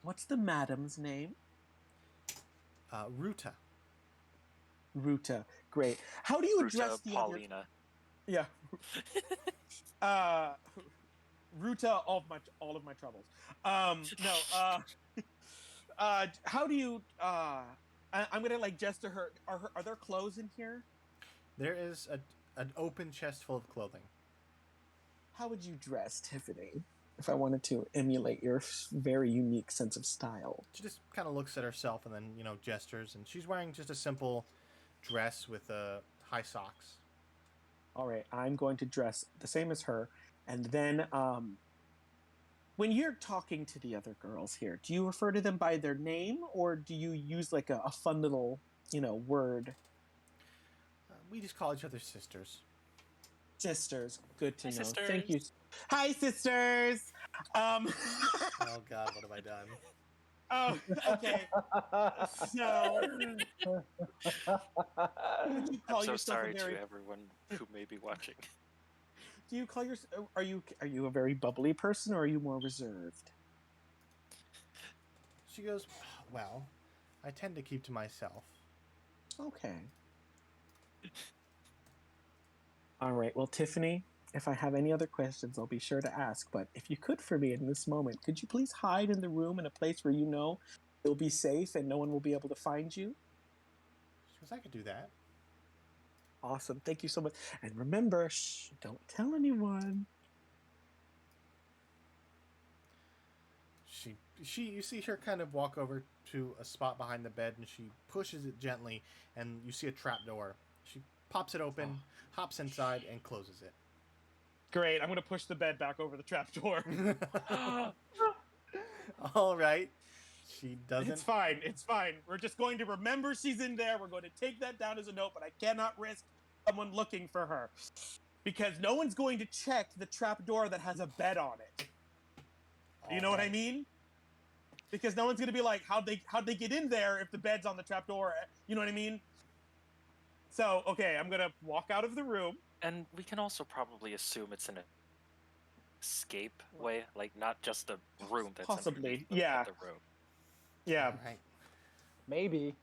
What's the madam's name? Ruta. Ruta. Great. How do you address Ruta the Paulina. other? Yeah. Ruta, all of my troubles. No. How do you? I'm gonna gesture her. Are there clothes in here? There is an open chest full of clothing. How would you dress, Tiffany, if I wanted to emulate your very unique sense of style? She just kind of looks at herself and then, gestures. And she's wearing just a simple dress with high socks. All right, I'm going to dress the same as her. And then when you're talking to the other girls here, do you refer to them by their name or do you use a fun little, word? We just call each other sisters. Sisters. Good to Hi, know. sisters. Thank you. Hi, sisters. Oh God, what have I done? Oh, okay. So, would you I'm call so yourself sorry a very? to everyone who may be watching. Do you call yourself? Are you a very bubbly person, or are you more reserved? She goes, well, I tend to keep to myself. Okay. All right. Well, Tiffany, if I have any other questions, I'll be sure to ask. But if you could for me in this moment, could you please hide in the room in a place where you know you'll be safe and no one will be able to find you? She goes, I could do that. Awesome. Thank you so much. And remember, shh, don't tell anyone. You see her kind of walk over to a spot behind the bed, and she pushes it gently, and you see a trap door. She pops it open, hops inside, and closes it. Great. I'm going to push the bed back over the trapdoor. All right. She doesn't. It's fine. It's fine. We're just going to remember she's in there. We're going to take that down as a note, but I cannot risk someone looking for her. Because no one's going to check the trapdoor that has a bed on it. You know what I mean? Because no one's going to be like, how'd they get in there if the bed's on the trapdoor? You know what I mean? So, okay, I'm going to walk out of the room. And we can also probably assume it's an escape way, like not just a room that's Possibly, underneath yeah. the room. Yeah. All right. Maybe.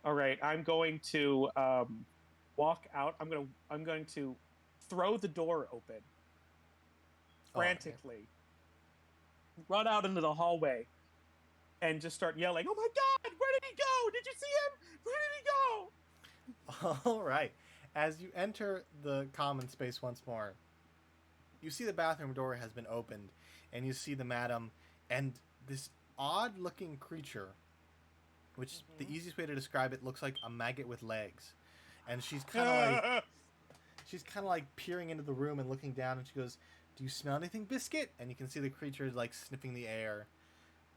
All right, I'm going to walk out. I'm going to throw the door open frantically. Run out into the hallway and just start yelling, "Oh my God, where did he go? Did you see him? Where did he go?" All right. As you enter the common space once more, you see the bathroom door has been opened, and you see the madam and this odd-looking creature, which the easiest way to describe it looks like a maggot with legs, and she's kind of like peering into the room and looking down, and she goes, "Do you smell anything, Biscuit?" And you can see the creature like sniffing the air,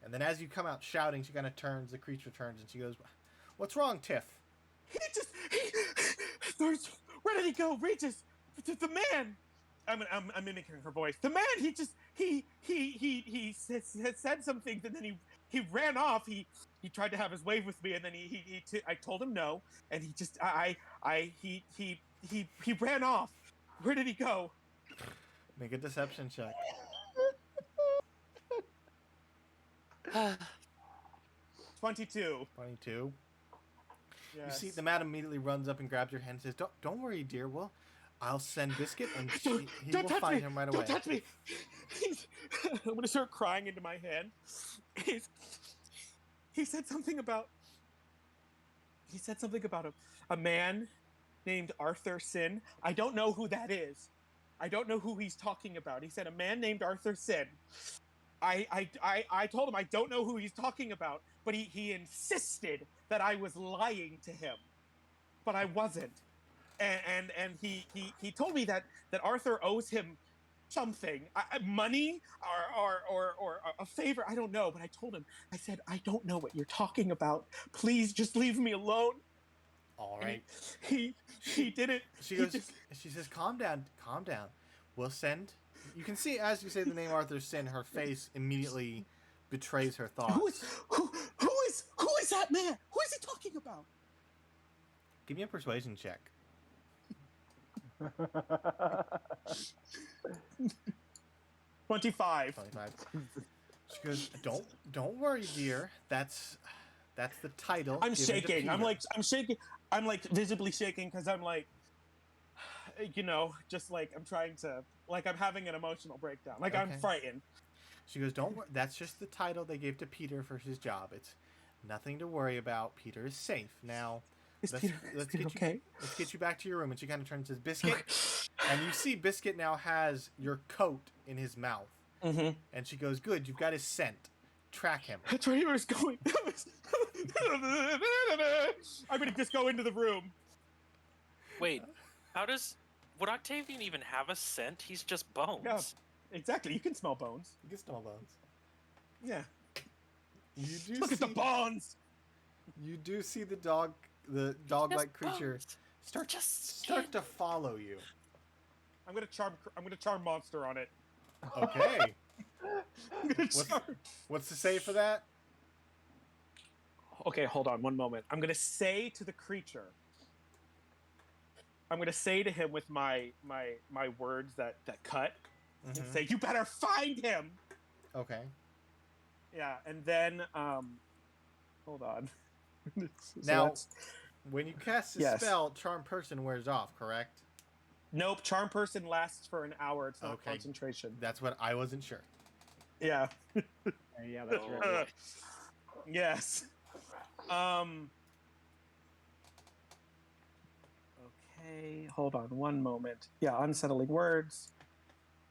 and then as you come out shouting, she kind of turns. The creature turns, and she goes, "What's wrong, Tiff?" Where did he go? Regis, the man. I'm mimicking her voice. The man. He said some things, and then he ran off. He tried to have his way with me, and then I told him no, and he just he ran off. Where did he go? Make a deception check. 22. 22. Yes. You see, the madam immediately runs up and grabs your hand and says, "Don't worry, dear. Well, I'll send Biscuit, and he will find him right away." Don't touch me! I'm gonna start crying into my hand. He said something about a man named Arthur Sin. I don't know who that is. I don't know who he's talking about. He said a man named Arthur Sin. I told him I don't know who he's talking about, but he insisted that I was lying to him, but I wasn't. And he told me that Arthur owes him something, money or a favor. I don't know, but I told him. I said, I don't know what you're talking about. Please just leave me alone. All right. He did it. She says, "Calm down. We'll send." You can see as you say the name Arthur Sin, her face immediately betrays her thoughts. Who is that man? Who is he talking about? Give me a persuasion check. 25. 25. She goes, "Don't worry, dear. That's the title." I'm given to shaking. I'm Peter." shaking. I'm like visibly shaking because I'm like, just like I'm trying to, like I'm having an emotional breakdown. Like I'm Okay. frightened. She goes, "Don't worry. That's just the title they gave to Peter for his job. It's nothing to worry about. Peter is safe. Now, let's get you back to your room." And she kind of turns and says, "Biscuit." And you see Biscuit now has your coat in his mouth. Mm-hmm. And she goes, "Good, you've got his scent. Track him." That's where he was going. I'm gonna just go into the room. Wait, would Octavian even have a scent? He's just bones. Yeah, exactly. You can smell bones. You can smell bones. Yeah. You do Look at the bones. You do see the dog-like creature start Just to follow you. I'm gonna charm monster on it. Okay. I'm gonna charm. What's the save for that? Okay, hold on one moment. I'm gonna say to the creature. I'm gonna say to him with my words that cut, and Mhm. say, "You better find him." Okay. Yeah, and then hold on. Now, that's- when you cast the Yes. spell, Charm Person wears off, correct? nope, charm person lasts for an hour. It's not Okay. concentration. That's what I wasn't sure. Yeah. Yeah, that's Oh. right. Yes. Okay, hold on one moment. Yeah, unsettling words.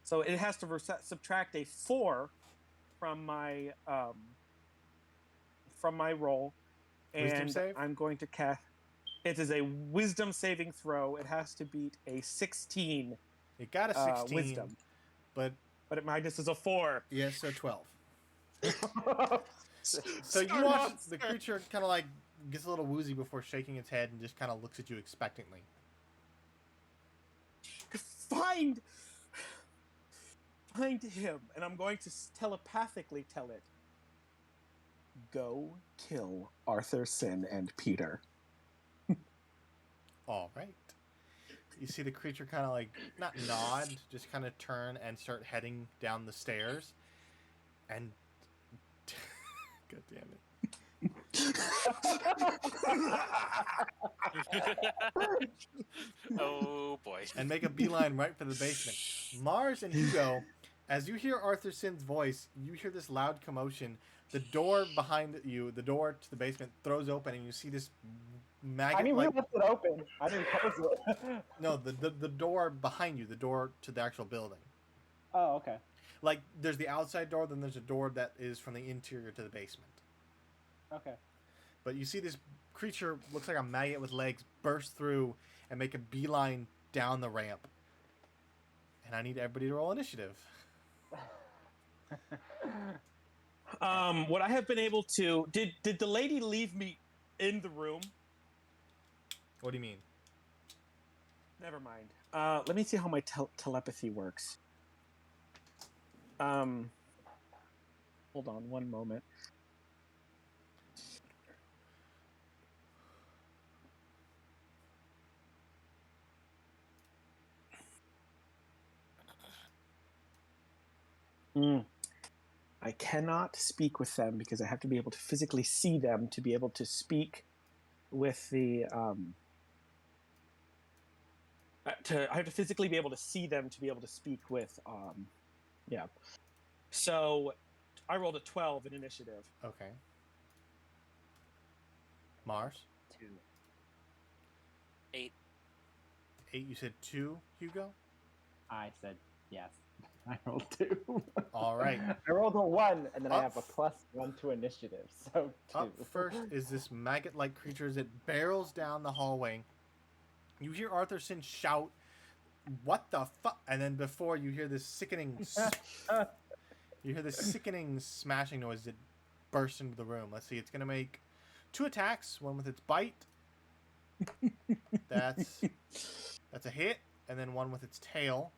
So it has to subtract a 4 from my roll, Wisdom and save? I'm going to cast. It is a wisdom saving throw. It has to beat a 16 It got a 16, wisdom, but but minus is a 4. yeah, so 12. So you Star watch monster. the creature kind of like gets a little woozy before shaking its head and just kind of looks at you expectantly. Find him, and I'm going to telepathically tell it, go kill Arthur, Sin, and Peter. All right. You see the creature kind of like, not nod, just kind of turn and start heading down the stairs. And, God damn it. Oh boy. And make a beeline right for the basement. Mars and Hugo, as you hear Arthur Sin's voice, you hear this loud commotion. The door behind you, the door to the basement, throws open, and you see this maggot. I mean, we left it open. I didn't close it. No, the door behind you, the door to the actual building. Oh, okay. Like, there's the outside door, then there's a door that is from the interior to the basement. Okay. But you see this creature, looks like a maggot with legs, burst through and make a beeline down the ramp. And I need everybody to roll initiative. What I have been able to did the lady leave me in the room? What do you mean? Never mind. Let me see how my telepathy works. Hold on one moment. I cannot speak with them because I have to be able to physically see them to be able to speak with the I have to physically be able to see them to be able to speak with yeah. So I rolled a 12 in initiative. Okay. Mars? 2. 8. 8, you said 2, Hugo? I said yes. I rolled 2. All right. I rolled a 1, and then I Up have a +1 to initiative, so 2. Up first is this maggot-like creature as it barrels down the hallway. You hear Arthur Sin shout, "What the fuck?" And then before you hear this sickening... you hear this sickening smashing noise that bursts into the room. Let's see, it's going to make 2 attacks, one with its bite. That's a hit, and then one with its tail.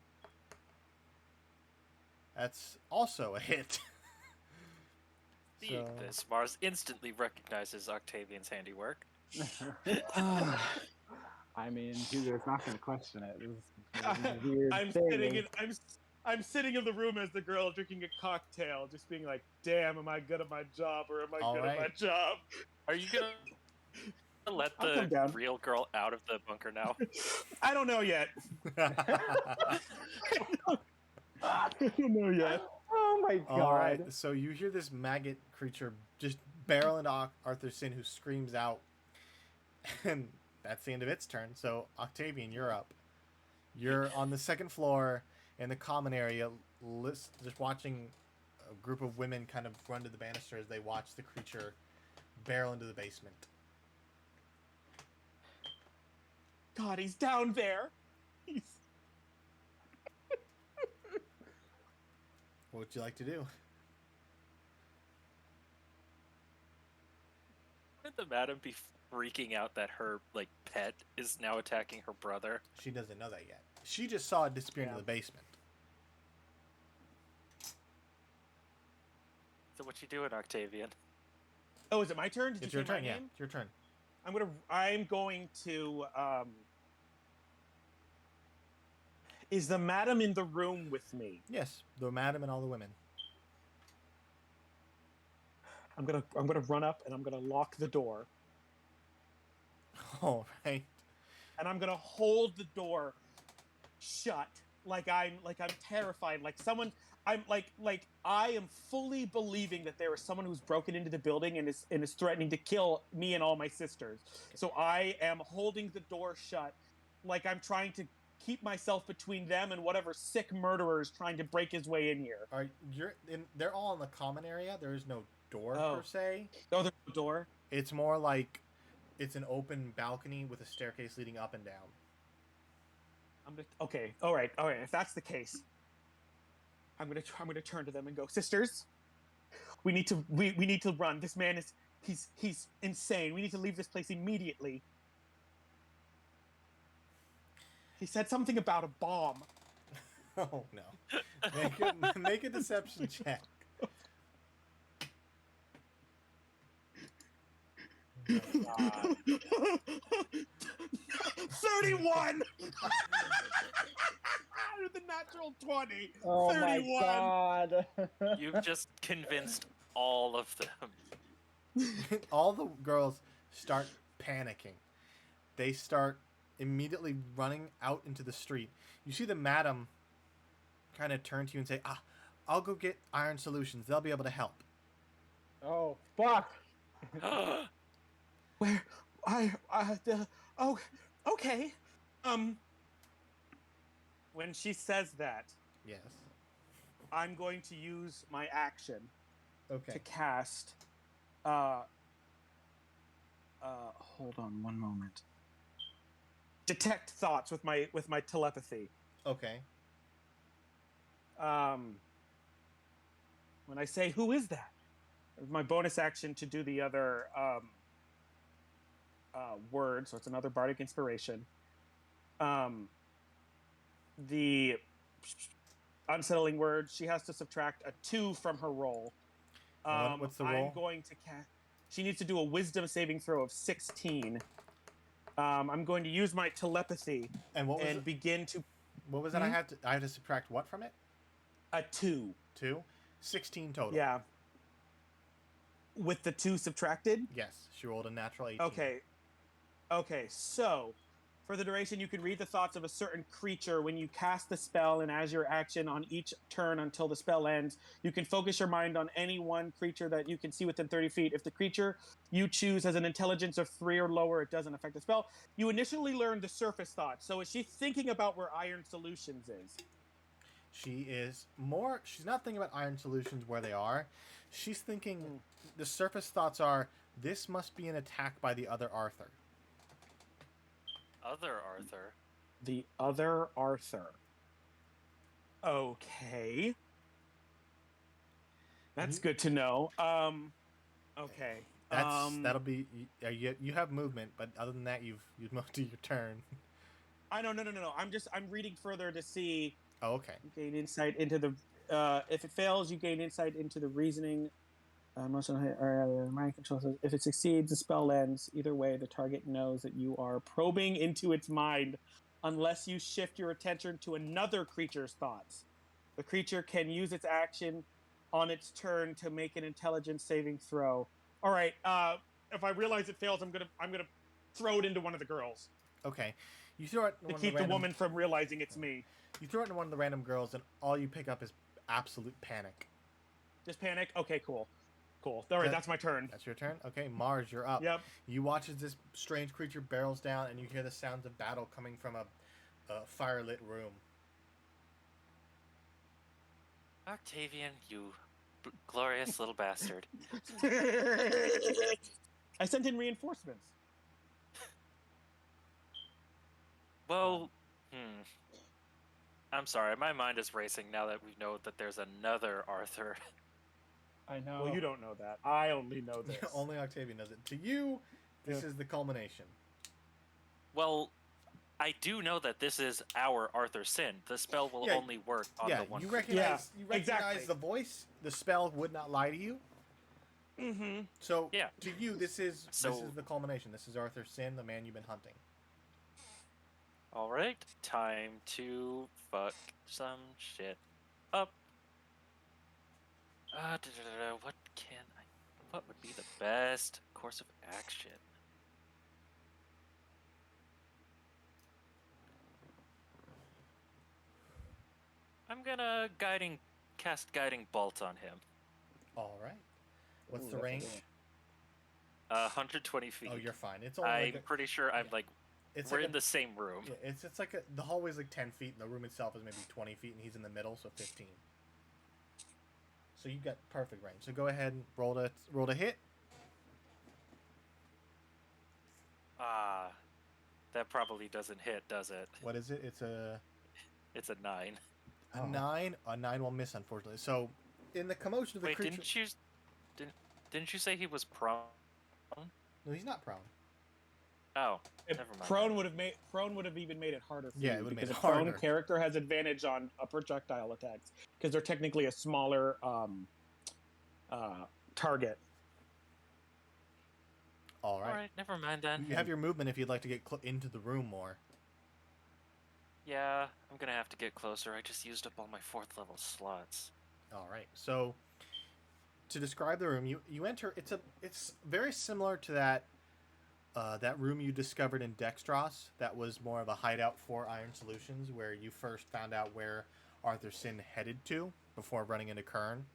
That's also a hit. Seeing this, Mars instantly recognizes Octavian's handiwork. I mean, Hugo's not going to question it. This is a weird I'm sitting in the room as the girl drinking a cocktail, just being like, "Damn, am I good at my job or am I All good at my right. job?" Are you gonna let I'll come the down. real girl out of the bunker now? I don't know yet. I don't know yet. Oh my god. All right, so you hear this maggot creature just barrel into Arthur Sin, who screams out, and that's the end of its turn. So Octavian, you're up. You're on the second floor in the common area, just watching a group of women kind of run to the banister as they watch the creature barrel into the basement. God, he's down there. He's... What would you like to do? Wouldn't the madam be freaking out that her like pet is now attacking her brother. She doesn't know that yet. She just saw it disappear into the basement. So what you doing, Octavian? Oh, is it my turn? Did It's you your say turn. my Yeah, name? it's your turn. I'm going to. Is the madam in the room with me? Yes, the madam and all the women. I'm gonna run up and I'm gonna lock the door. All right. And I'm gonna hold the door shut like I'm terrified, like someone. I'm like I am fully believing that there is someone who's broken into the building and is threatening to kill me and all my sisters. So I am holding the door shut, like I'm trying to keep myself between them and whatever sick murderer is trying to break his way in here. They're all in the common area. There is no door per se. Oh, there's no door. It's more like it's an open balcony with a staircase leading up and down. Okay, all right. If that's the case, I'm gonna turn to them and go, sisters, we need to run. This man is he's insane. We need to leave this place immediately. He said something about a bomb. Oh no! Make a deception check. God. 31. With a natural 20. Oh 31. my God. You've just convinced all of them. All the girls start panicking. They start immediately running out into the street. You see the madam kind of turn to you and say, I'll go get Iron Solutions. They'll be able to help. Oh, fuck. Where okay. When she says that, Yes. I'm going to use my action Okay. to cast hold on one moment. Detect thoughts with my telepathy. Okay. When I say who is that? My bonus action to do the other word, so it's another bardic inspiration. The unsettling word, she has to subtract a 2 from her roll. What's the roll? I'm going to cast. She needs to do a wisdom saving throw of 16. I'm going to use my telepathy and begin to. What was that? I have to subtract what from it? A 2. 2? 16 total. Yeah. With the 2 subtracted? Yes. She rolled a natural 18. Okay, so for the duration, you can read the thoughts of a certain creature when you cast the spell, and as your action on each turn until the spell ends, you can focus your mind on any one creature that you can see within 30 feet. If the creature you choose has an intelligence of 3 or lower, it doesn't affect the spell. You initially learn the surface thoughts. So is she thinking about where Iron Solutions is? She's not thinking about Iron Solutions where they are. She's thinking the surface thoughts are, this must be an attack by the other Arthur. Other Arthur? The other Arthur. Okay. That's good to know. Okay. That'll be you have movement, but other than that, you've moved to your turn. I know. No. I'm reading further to see. Oh, okay. You gain insight into the. If it fails, you gain insight into the reasoning. Mind control says if it succeeds, the spell ends. Either way, the target knows that you are probing into its mind, unless you shift your attention to another creature's thoughts. The creature can use its action on its turn to make an intelligence saving throw. All right. If I realize it fails, I'm gonna throw it into one of the girls. Okay. You throw it to keep the woman from realizing it's me. You throw it into one of the random girls, and all you pick up is absolute panic. Just panic? Okay, cool. All right, that's my turn. That's your turn? Okay, Mars, you're up. Yep. You watch as this strange creature barrels down, and you hear the sounds of battle coming from a firelit room. Octavian, you glorious little bastard. I sent in reinforcements. Well, I'm sorry, my mind is racing now that we know that there's another Arthur. I know. Well, you don't know that. I only know this. Only Octavian knows it. To you, This is the culmination. Well, I do know that this is our Arthur Sin. The spell will only work on the one. You recognize exactly. the voice. The spell would not lie to you. Mm-hmm. So Yeah. to you, this is So- the culmination. This is Arthur Sin, the man you've been hunting. All right, time to fuck some shit up. What would be the best course of action? I'm gonna cast guiding bolt on him. All right. What's the that's a range? good one. 120 feet. Oh, you're fine. It's only I'm pretty sure I'm like it's we're like in the same room. Yeah, it's like the hallway's like 10 feet, and the room itself is maybe 20 feet, and he's in the middle, so 15. So you got perfect range. So go ahead and roll to hit. That probably doesn't hit, does it? What is it? It's a 9. a 9. A 9 will miss, unfortunately. So in the commotion of the Wait, creature, didn't you say he was prone? no, he's not prone. Oh, If never mind. Prone would have even made it harder for Yeah, it you would've made because it a prone harder. character has advantage on projectile attacks because they're technically a smaller target. All right. All right, never mind then. You have your movement if you'd like to get into the room more. Yeah, I'm gonna have to get closer. I just used up all my 4th level slots. All right. So to describe the room, you enter. It's very similar to that room you discovered in Dextros. That was more of a hideout for Iron Solutions, where you first found out where Arthur Sin headed to before running into Kern.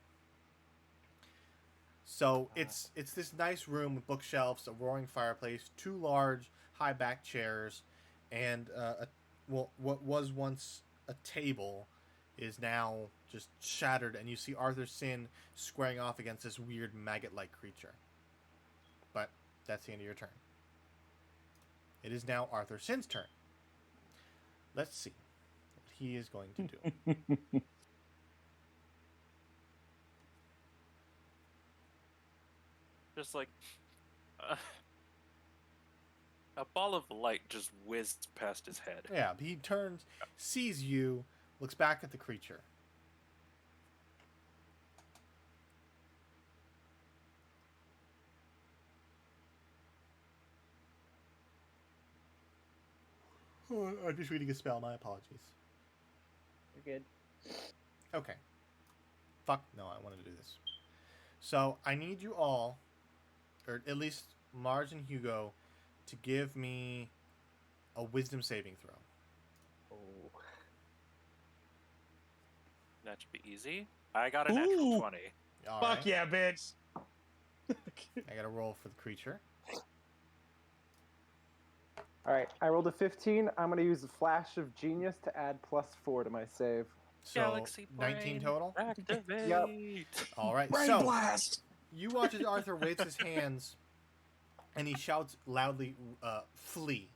So it's this nice room with bookshelves, a roaring fireplace, 2 large high back chairs, and what was once a table is now just shattered, and you see Arthur Sin squaring off against this weird maggot-like creature. But that's the end of your turn. It is now Arthur Sin's turn. Let's see what he is going to do. Just like a ball of light just whizzed past his head. Yeah, he turns, sees you, looks back at the creature. Oh, I'm just reading a spell. My apologies. You're good. Okay. Fuck, no, I wanted to do this. So, I need you all, or at least Mars and Hugo, to give me a wisdom saving throw. Oh. That should be easy. I got a natural Ooh. 20. All Fuck right. yeah, bitch! I got to roll for the creature. All right, I rolled a 15. I'm going to use a flash of genius to add +4 to my save. So, Galaxy 19 brain. total? Activate. All right. Brain So, blast! you watch as Arthur waves his hands, and he shouts loudly, "Flee!"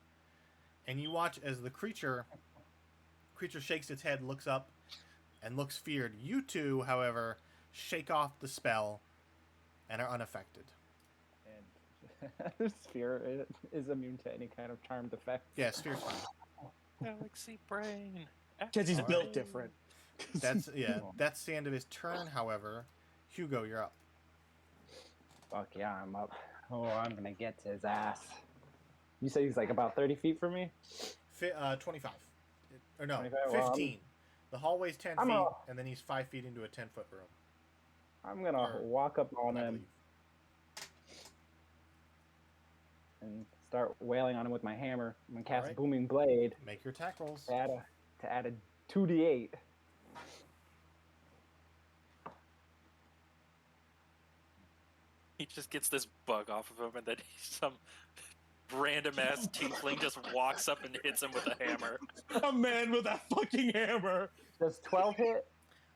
And you watch as the creature shakes its head, looks up, and looks feared. You two, however, shake off the spell and are unaffected. And Sphere is immune to any kind of charmed effect. Yeah, Sphere's fine. Galaxy brain. Because he's All built right. different. That's the end of his turn. However, Hugo, you're up. Fuck yeah, I'm up. Oh, I'm going to get to his ass. You say he's like about 30 feet from me? 25. Or no, 25, well, 15. The hallway's 10 I'm feet, a- and then he's 5 feet into a 10-foot room. I'm going to Or- walk up on I him believe. and start wailing on him with my hammer. I'm going to cast Alright. Booming Blade Make your attack rolls. to add a 2d8. He just gets this bug off of him, and then some random ass tiefling just walks up and hits him with a hammer. A man with a fucking hammer! Does 12 hit?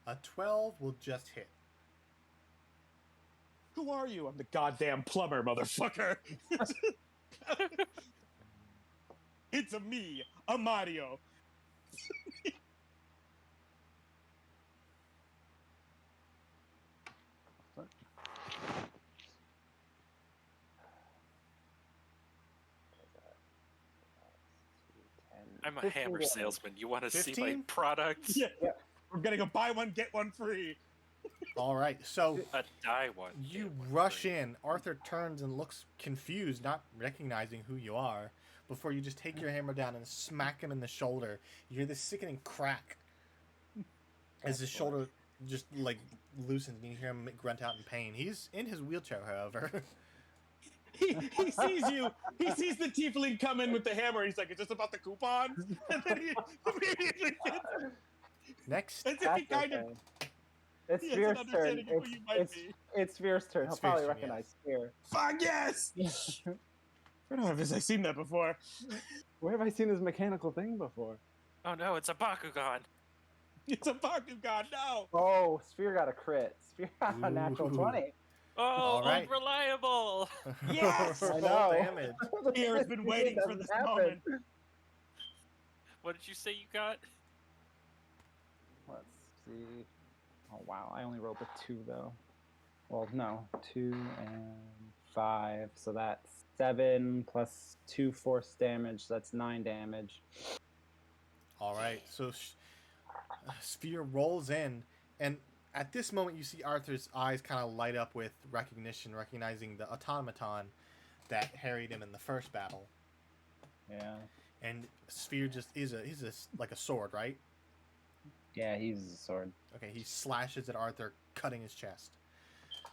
A 12 will just hit. Who are you? I'm the goddamn plumber, motherfucker! It's a me, a Mario. I'm a 15 hammer damage. salesman. You want to see my 15? products? Yeah. We're gonna go buy one, get one free. All right, so A die one. you get one rush free. in. Arthur turns and looks confused, not recognizing who you are. Before you just take your hammer down and smack him in the shoulder, you hear this sickening crack as his shoulder just like loosens, and you hear him grunt out in pain. He's in his wheelchair, however. He sees you. He sees the tiefling come in with the hammer. He's like, "Is this about the coupons?" And then he immediately gets, Next, as if he That's kind of okay. It's he has Spear's an turn. understanding of who you might be. It's Spear's turn. It's He'll probably Spear's turn, recognize Spear. Fuck yes! Where have I seen that before? Where have I seen this mechanical thing before? Oh no, it's a Bakugan. It's a Bakugan. No. Oh, Spear got a crit. Spear got a natural Ooh. 20. Oh, All right. unreliable. Yes! I Roll know. damage. Spear has been waiting for this Doesn't happen. moment. What did you say you got? Let's see. Oh wow, I only rolled a 2 though. Well, no, 2 and 5, so that's 7 plus 2 force damage. So that's 9 damage. All right, so Sphere rolls in, and at this moment you see Arthur's eyes kind of light up with recognition, recognizing the automaton that harried him in the first battle. Yeah. And Sphere just he's like a sword, right? Yeah, he's a sword. Okay, he slashes at Arthur, cutting his chest.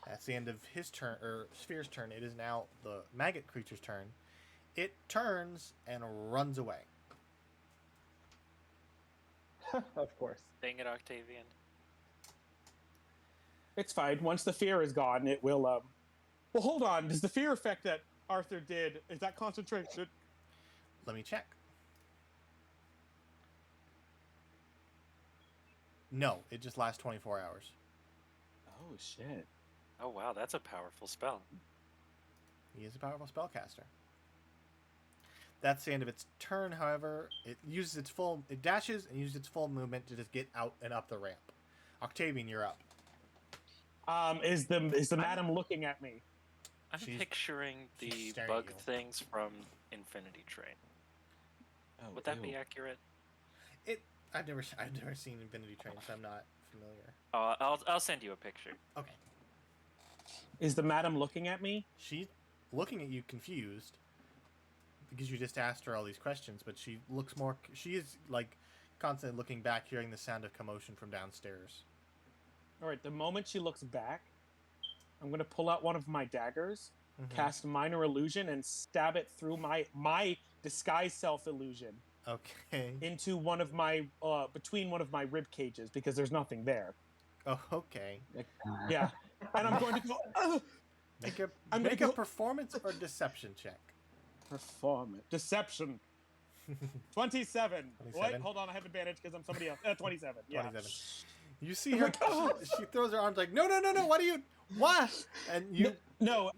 That's the end of his turn, or Sphere's turn. It is now the maggot creature's turn. It turns and runs away. Of course. Dang it, Octavian. It's fine. Once the fear is gone, it will. Well, hold on. Does the fear effect that Arthur did is that concentration? Let me check. No, it just lasts 24 hours. Oh shit. Oh wow, that's a powerful spell. He is a powerful spellcaster. That's the end of its turn, however. It dashes and uses its full movement to just get out and up the ramp. Octavian, you're up. Is the madam looking at me? I'm She's- picturing she's the staring bug at you. things from Infinity Train. Oh, Would that be accurate? I've never seen Infinity Train, so I'm not familiar. Oh, I'll send you a picture. Okay. Is the madam looking at me? She's looking at you confused because you just asked her all these questions, but she is like constantly looking back, hearing the sound of commotion from downstairs. All right. The moment she looks back, I'm gonna pull out one of my daggers, Mhm. cast minor illusion, and stab it through my disguise self illusion Okay. into one of my between one of my rib cages because there's nothing there. Oh, okay. Yeah, and I'm going to go. Make a I'm make gonna a go- performance or deception check. Performance. Deception. 27. Wait, 27? hold on. I have advantage because I'm somebody else. 27. Yeah. 27. You see her. She throws her arms like, no. What? And you. No,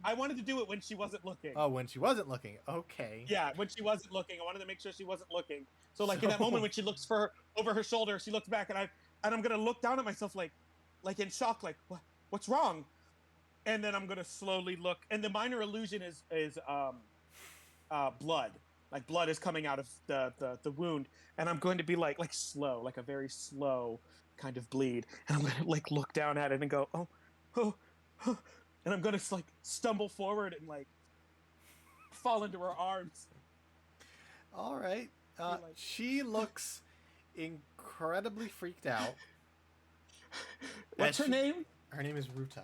I wanted to do it when she wasn't looking. Oh, when she wasn't looking. Okay. Yeah, when she wasn't looking, I wanted to make sure she wasn't looking. So, like in that So- moment when she looks over her shoulder, she looks back, and I'm gonna look down at myself like in shock, like what's wrong? And then I'm gonna slowly look, and the minor illusion is blood. Like blood is coming out of the wound, and I'm going to be like slow, like a very slow kind of bleed, and I'm gonna like look down at it and go oh, and I'm gonna like stumble forward and like fall into her arms. All right. She looks incredibly freaked out. What's her name? Her name is Ruta.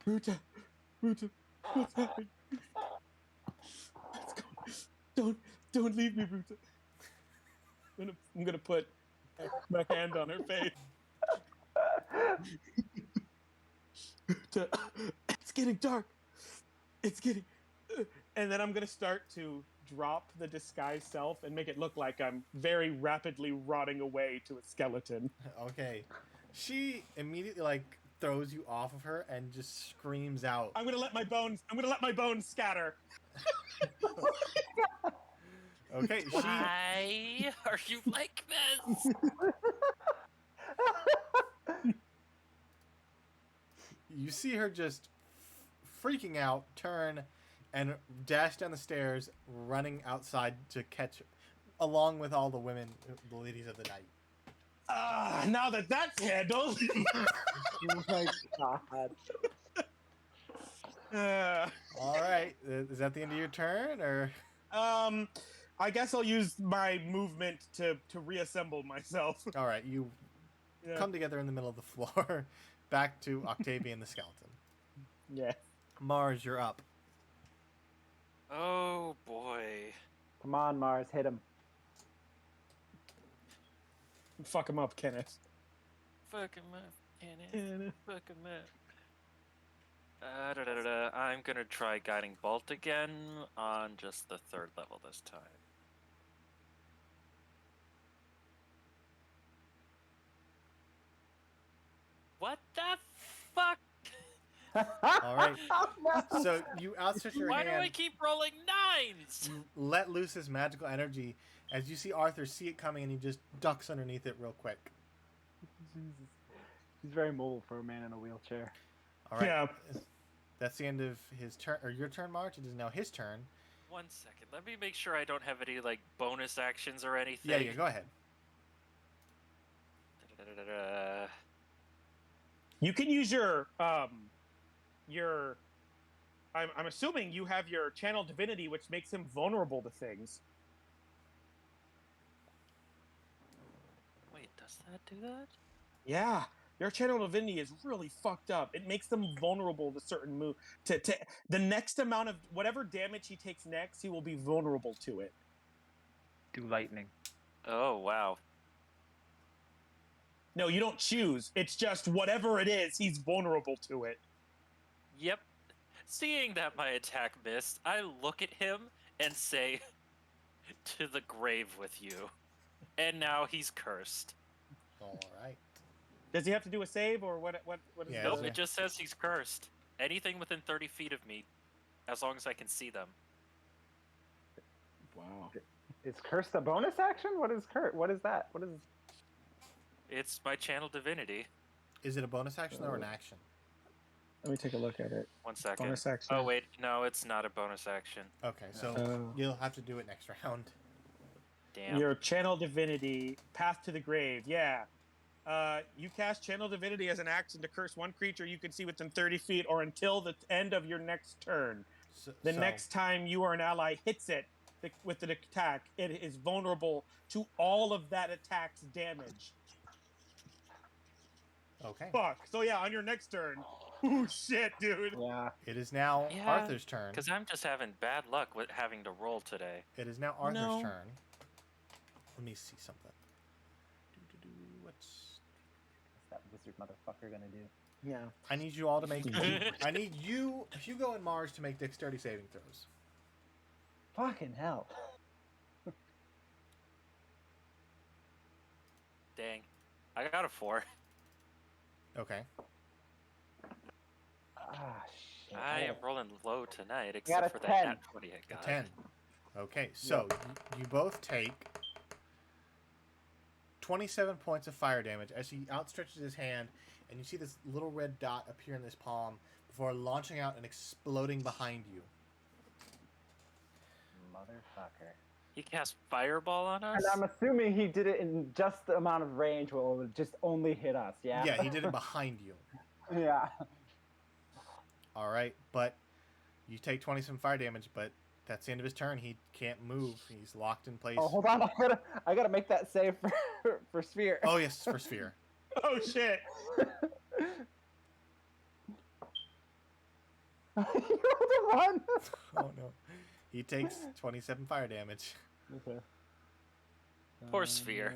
Ruta, what's happening? Let's go. Don't leave me, Ruta. I'm gonna put my hand on her face. Ruta, it's getting dark. It's getting, and then I'm gonna start to drop the disguise self and make it look like I'm very rapidly rotting away to a skeleton. Okay. She immediately like throws you off of her and just screams out. I'm gonna let my bones scatter. Okay. Why are you like this? You see her just freaking out, turn, and dash down the stairs, running outside to catch along with all the women, the ladies of the night. Now that that's handled. Oh my god. All right, is that the end of your turn, or? I guess I'll use my movement to reassemble myself. All right, you Yeah. come together in the middle of the floor, back to Octavian the skeleton. Yeah. Mars, you're up. Oh boy. Come on, Mars, hit him. Fuck him up, Kenneth. Fuck him up, Kenneth. Fuck him up. I'm gonna try Guiding Bolt again on just the 3rd level this time. What the fuck? All right. So you outstretch your Why hand. do I keep rolling 9s? You let loose his magical energy as you see Arthur see it coming, and he just ducks underneath it real quick. Jesus. He's very mobile for a man in a wheelchair. All right. Yeah. That's the end of his turn, or your turn, March. It is now his turn. 1 second. Let me make sure I don't have any like bonus actions or anything. Yeah, go ahead. You can use your I'm assuming you have your channel divinity, which makes him vulnerable to things. Wait, does that do that? Yeah. Your channel divinity is really fucked up. It makes them vulnerable to certain move. To the next amount of whatever damage he takes next, he will be vulnerable to it. Do lightning. Oh wow. No, you don't choose. It's just whatever it is, he's vulnerable to it. Yep. Seeing that my attack missed, I look at him and say, "To the grave with you." And now he's cursed. All right. Does he have to do a save or what? What is Yeah, the- Nope, it just says he's cursed. Anything within 30 feet of me, as long as I can see them. Wow. Is curse a bonus action? What is curse? What is that? What is? It's my channel divinity. Is it a bonus action or an action? Let me take a look at it. 1 second. Bonus action. Oh wait, no, it's not a bonus action. Okay, so Oh. you'll have to do it next round. Damn. Your channel divinity, path to the grave. Yeah. You cast channel divinity as an action to curse one creature you can see within 30 feet or until the end of your next turn. So, The next time you or an ally hits it with an attack, it is vulnerable to all of that attack's damage. Okay. Fuck. So yeah, on your next turn. Oh shit, dude. Yeah. It is now Yeah, Arthur's turn. Because I'm just having bad luck with having to roll today. It is now Arthur's No. turn. Let me see something. What's... What's that wizard motherfucker gonna do? Yeah. I need you all to make. I need you, Hugo and Mars, to make dexterity saving throws. Fucking hell. Dang. I got a 4. Okay. Ah, shit. I am rolling low tonight, got a except for that 10. nat 20 I got. 10. Okay, so you both take 27 points of fire damage as he outstretches his hand, and you see this little red dot appear in his palm before launching out and exploding behind you. Motherfucker. He cast Fireball on us? And I'm assuming he did it in just the amount of range where it would just only hit us, yeah? Yeah, he did it behind you. Yeah. All right, but you take 27 fire damage, but that's the end of his turn. He can't move. He's locked in place. Oh, hold on. I gotta make that save for Sphere. Oh, yes, for Sphere. Oh shit. You rolled a 1. Oh, no. He takes 27 fire damage. Okay. Poor Sphere.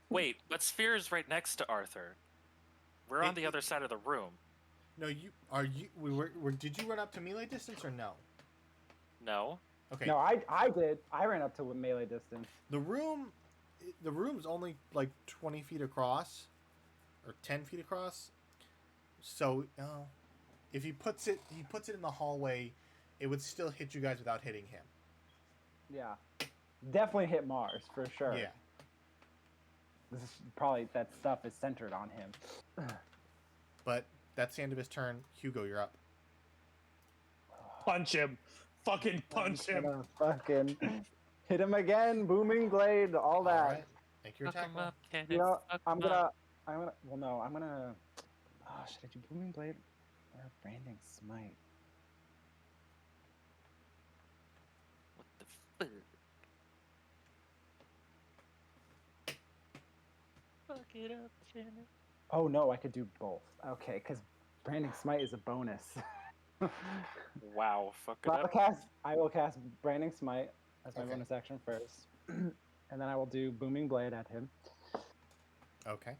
Wait, but Sphere is right next to Arthur. We're on the other side of the room. No, did you run up to melee distance or no? No? Okay. No, I did. I ran up to melee distance. The room's only like 20 feet across, or 10 feet across. So, if he puts it in the hallway, it would still hit you guys without hitting him. Yeah. Definitely hit Mars, for sure. Yeah. This is probably, that stuff is centered on him. But that's the end of his turn. Hugo, you're up. Punch him. Fucking punch him. Fucking Hit him again, booming blade, all that. All right, make your Fuck attack 'em roll. up, cannon. You know, Fuck I'm 'em up. gonna. Well, no, I'm gonna. Oh, should I do booming blade or branding smite? What the fuck? Fuck it up, cannon. Oh no, I could do both. Okay, because branding smite is a bonus. Wow, fuck it So up. I will cast branding smite as my Okay. bonus action first, and then I will do booming blade at him. Okay,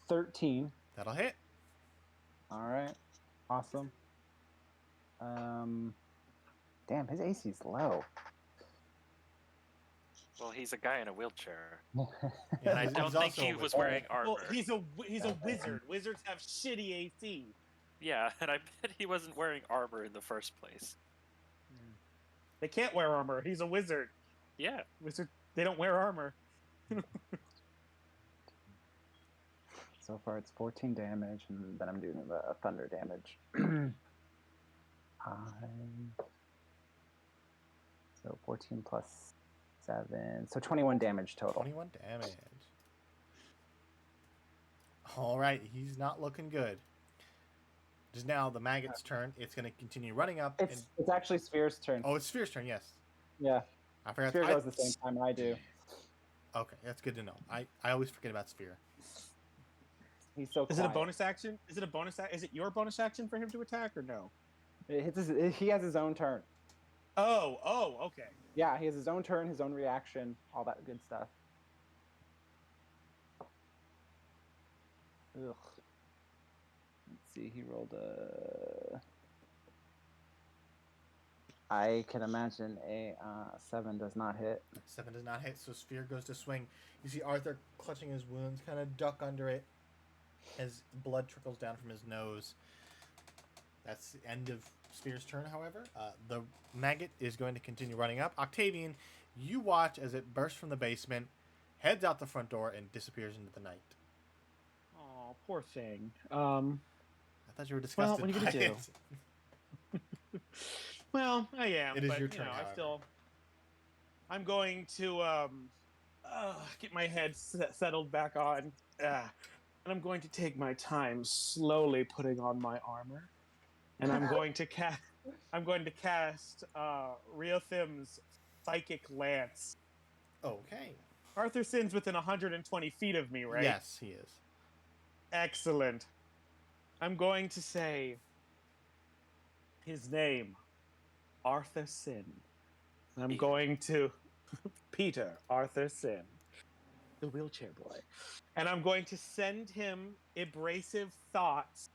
13. that'll hit. All right, awesome. Damn, his AC is low. Well, he's a guy in a wheelchair. And I don't he's think also he a was wizard. wearing armor. Well, he's a wizard. Wizards have shitty AC. Yeah, and I bet he wasn't wearing armor in the first place. They can't wear armor. He's a wizard. Yeah. Wizard. They don't wear armor. So far, it's 14 damage, and then I'm doing the thunder damage. So 14 plus 7, so 21 damage total. 21 damage. All right, he's not looking good. It is now the maggot's turn. It's going to continue running up. It's actually Sphere's turn. Oh, it's Sphere's turn, yes. Yeah, I forgot. Sphere goes the same time I do. Okay, that's good to know. I always forget about Sphere. He's so Is it a quiet. bonus action? Is it a bonus? Is it your bonus action for him to attack or no? He has his own turn. Oh, okay. Yeah, he has his own turn, his own reaction, all that good stuff. Ugh. Let's see, he rolled a... I can imagine a 7 does not hit. 7 does not hit, so Sphere goes to swing. You see Arthur clutching his wounds, kind of duck under it as blood trickles down from his nose. That's the end of Sphere's turn, however. The maggot is going to continue running up. Octavian, you watch as it bursts from the basement, heads out the front door, and disappears into the night. Oh, poor thing. I thought you were disgusted what are you by gonna it. do? Well, I am. It is but, your you turn, know, however. I'm going to get my head settled back on, and I'm going to take my time, slowly putting on my armor, and I'm going to cast. I'm going to cast Riothim's Psychic Lance. Okay. Arthur Sin's within 120 feet of me, right? Yes, he is. Excellent. I'm going to say his name, Arthur Sin. I'm Peter. going to Peter Arthur Sin, the wheelchair boy, and I'm going to send him abrasive thoughts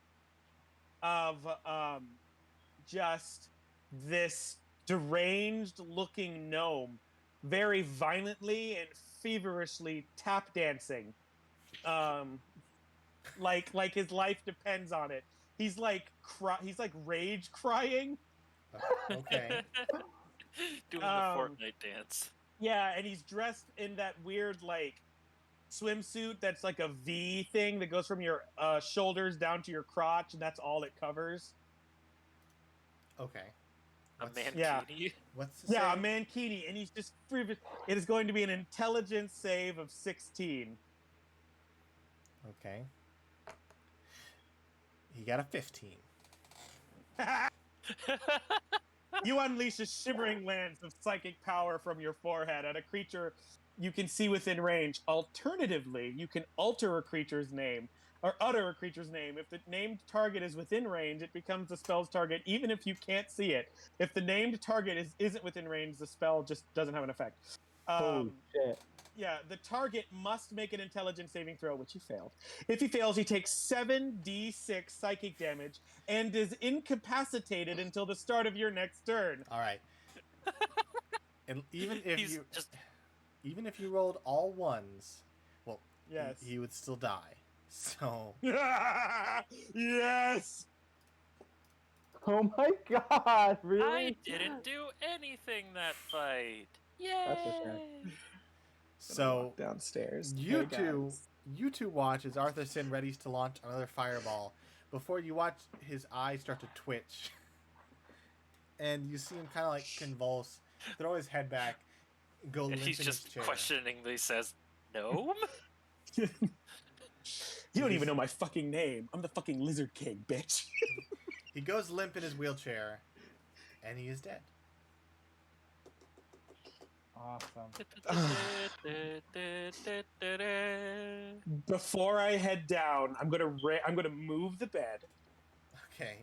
of just this deranged-looking gnome, very violently and feverishly tap dancing, like his life depends on it. He's like rage crying. Okay. Doing the Fortnite dance. Yeah, and he's dressed in that weird like swimsuit that's like a V thing that goes from your shoulders down to your crotch, and that's all it covers. Okay. A What's- mankini. Yeah. What's the Yeah, a save? mankini, and he's just it is going to be an intelligence save of 16. Okay. He got a 15. You unleash a shimmering lance of psychic power from your forehead at a creature you can see within range. Alternatively, you can alter a creature's name or utter a creature's name. If the named target is within range, it becomes the spell's target even if you can't see it. If the named target isn't within range, the spell just doesn't have an effect. Holy shit. Yeah, the target must make an intelligence saving throw, which he failed. If he fails, he takes 7d6 psychic damage and is incapacitated until the start of your next turn. All right. And even if He's you just even if you rolled all ones, well, Yes. he would still die. So Yes! Oh my god, really? I didn't do anything that fight. Yay! That's a shame. so Downstairs. you two watch as Arthur Sin readies to launch another fireball. Before you watch his eyes start to twitch and you see him kind of like convulse, throw his head back, go limp He's in his just chair. questioningly says, "Gnome." You don't even know my fucking name. I'm the fucking Lizard King, bitch. He goes limp in his wheelchair, and he is dead. Awesome. Before I head down, I'm gonna move the bed. Okay.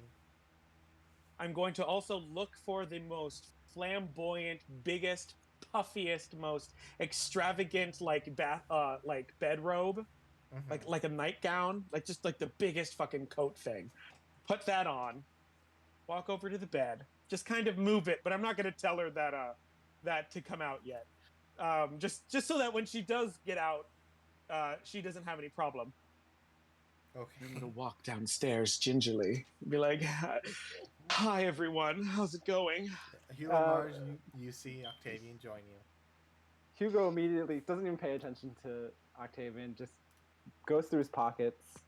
I'm going to also look for the most flamboyant, biggest, puffiest, most extravagant like bedrobe, Mhm. like a nightgown, like just like the biggest fucking coat thing. Put that on. Walk over to the bed. Just kind of move it, but I'm not going to tell her that to come out yet. Just so that when she does get out, she doesn't have any problem. Okay. I'm gonna walk downstairs gingerly. Be like, "Hi everyone, how's it going?" Hugo Mars, you see Octavian join you. Hugo immediately doesn't even pay attention to Octavian, just goes through his pockets.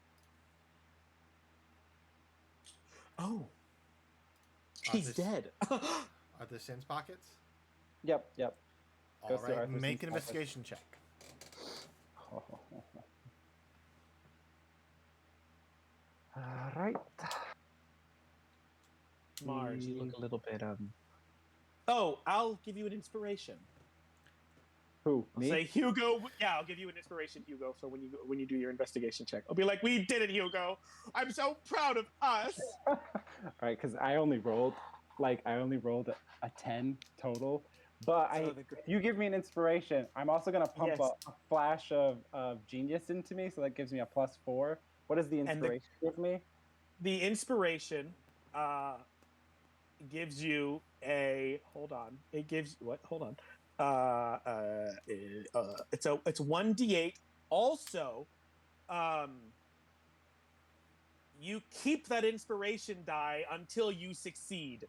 Oh, Are he's this- dead. Are the Sin's pockets? Yep. All Goes through right, Arthur make Sin's an investigation check. All right. Mars, you look a little bit Oh, I'll give you an inspiration. Who? I'll Me? say Hugo. Yeah, I'll give you an inspiration, Hugo. So when you do your investigation check, I'll be like, "We did it, Hugo! I'm so proud of us." All right, because I only rolled a 10 total. But So if you give me an inspiration, I'm also gonna pump Yes. a flash of genius into me, so that gives me a +4. What does the inspiration give me? The inspiration gives you a hold on. It gives what? Hold on. It's 1d8. Also, you keep that inspiration die until you succeed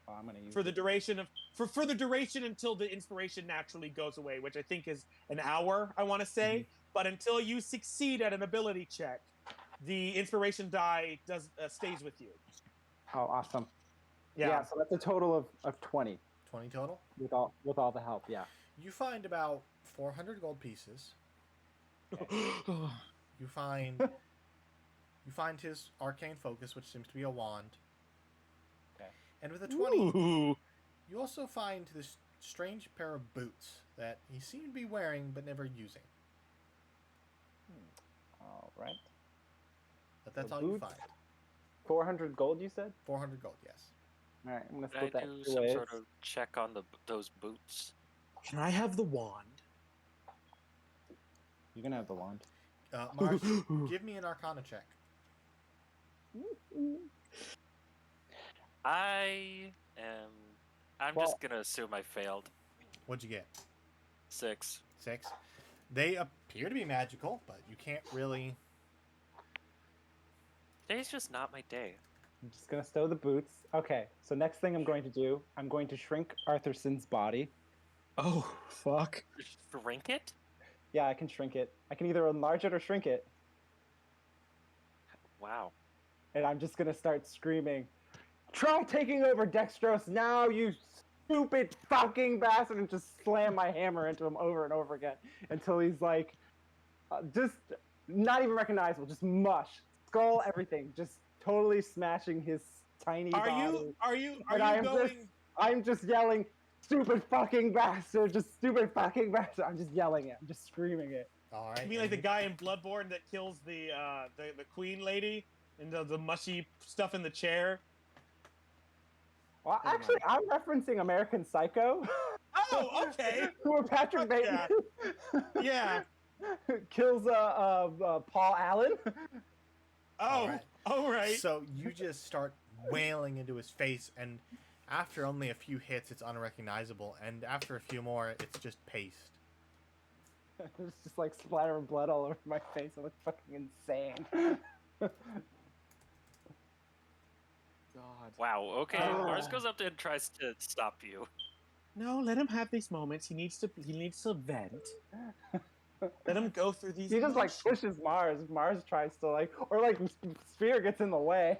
Oh, I'm gonna use for the it. duration of for the duration until the inspiration naturally goes away, which I think is an hour. I want to say, but until you succeed at an ability check, the inspiration die stays with you. Oh, awesome. Yeah. Yeah, so that's a total of 20 20 total? with all the help. Yeah. You find about 400 gold pieces. You find his arcane focus, which seems to be a wand. Okay. And with a 20, Ooh. you also find this strange pair of boots that he seemed to be wearing but never using. All right. But that's The all you boots? find. 400 gold, you said? 400 gold, yes. All right, I'm gonna Can I split that do two some ways. sort of check on those boots? Can I have the wand? You're gonna have the wand. Mars, give me an Arcana check. I'm Well- just gonna assume I failed. What'd you get? 6. 6. They appear to be magical, but you can't really... Today's just not my day. I'm just gonna stow the boots. Okay, so next thing I'm going to do, I'm going to shrink Arthurson's body. Oh, fuck. Shrink it? Yeah, I can shrink it. I can either enlarge it or shrink it. Wow. And I'm just gonna start screaming, "Try taking over Dextrose now, you stupid fucking bastard!" and just slam my hammer into him over and over again until he's like, just not even recognizable, just mush, skull, everything, just totally smashing his tiny body. Are you And going? I'm just yelling, "Stupid fucking bastard! Just stupid fucking bastard!" I'm just yelling it. I'm just screaming it. All right. You mean like the guy in Bloodborne that kills the queen lady and the mushy stuff in the chair? Well, Never actually, I'm referencing American Psycho. Oh, okay. Where Patrick Fuck Bateman Yeah. kills Paul Allen. Oh, all right. So you just start wailing into his face, and after only a few hits, it's unrecognizable, and after a few more, it's just paste. There's just like splatter of blood all over my face. I look fucking insane. God. Wow, okay. Oh. Mars goes up and tries to stop you. No, let him have these moments. He needs to vent. Let him go through these. He just like emotions. pushes Mars. Mars tries to like, or like Sphere gets in the way.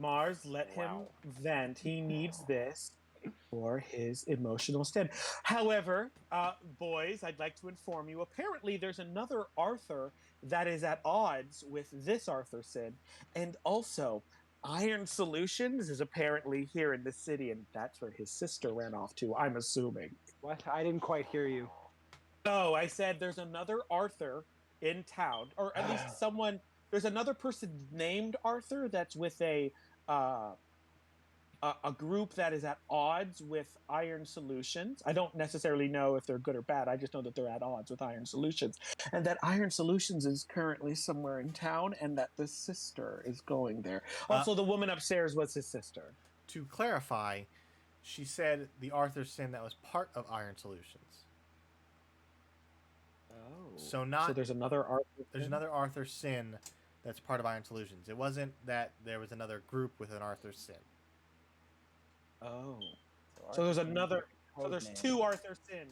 Mars, let him Wow. vent. He needs this for his emotional stand. However, boys, I'd like to inform you, apparently there's another Arthur that is at odds with this Arthur Sin. And also, Iron Solutions is apparently here in the city, and that's where his sister ran off to, I'm assuming. What? I didn't quite hear you. No, I said there's another Arthur in town, or at least someone. There's another person named Arthur that's with a group that is at odds with Iron Solutions. I don't necessarily know if they're good or bad. I just know that they're at odds with Iron Solutions, and that Iron Solutions is currently somewhere in town, and that the sister is going there. Also, the woman upstairs was his sister. To clarify, she said the Arthur Sin that was part of Iron Solutions. Oh, So there's another Arthur. There's another Arthur Sin that's part of Iron Solutions. It wasn't that there was another group with an Arthur Sin. Oh, so there's another. So there's two Arthur Sins.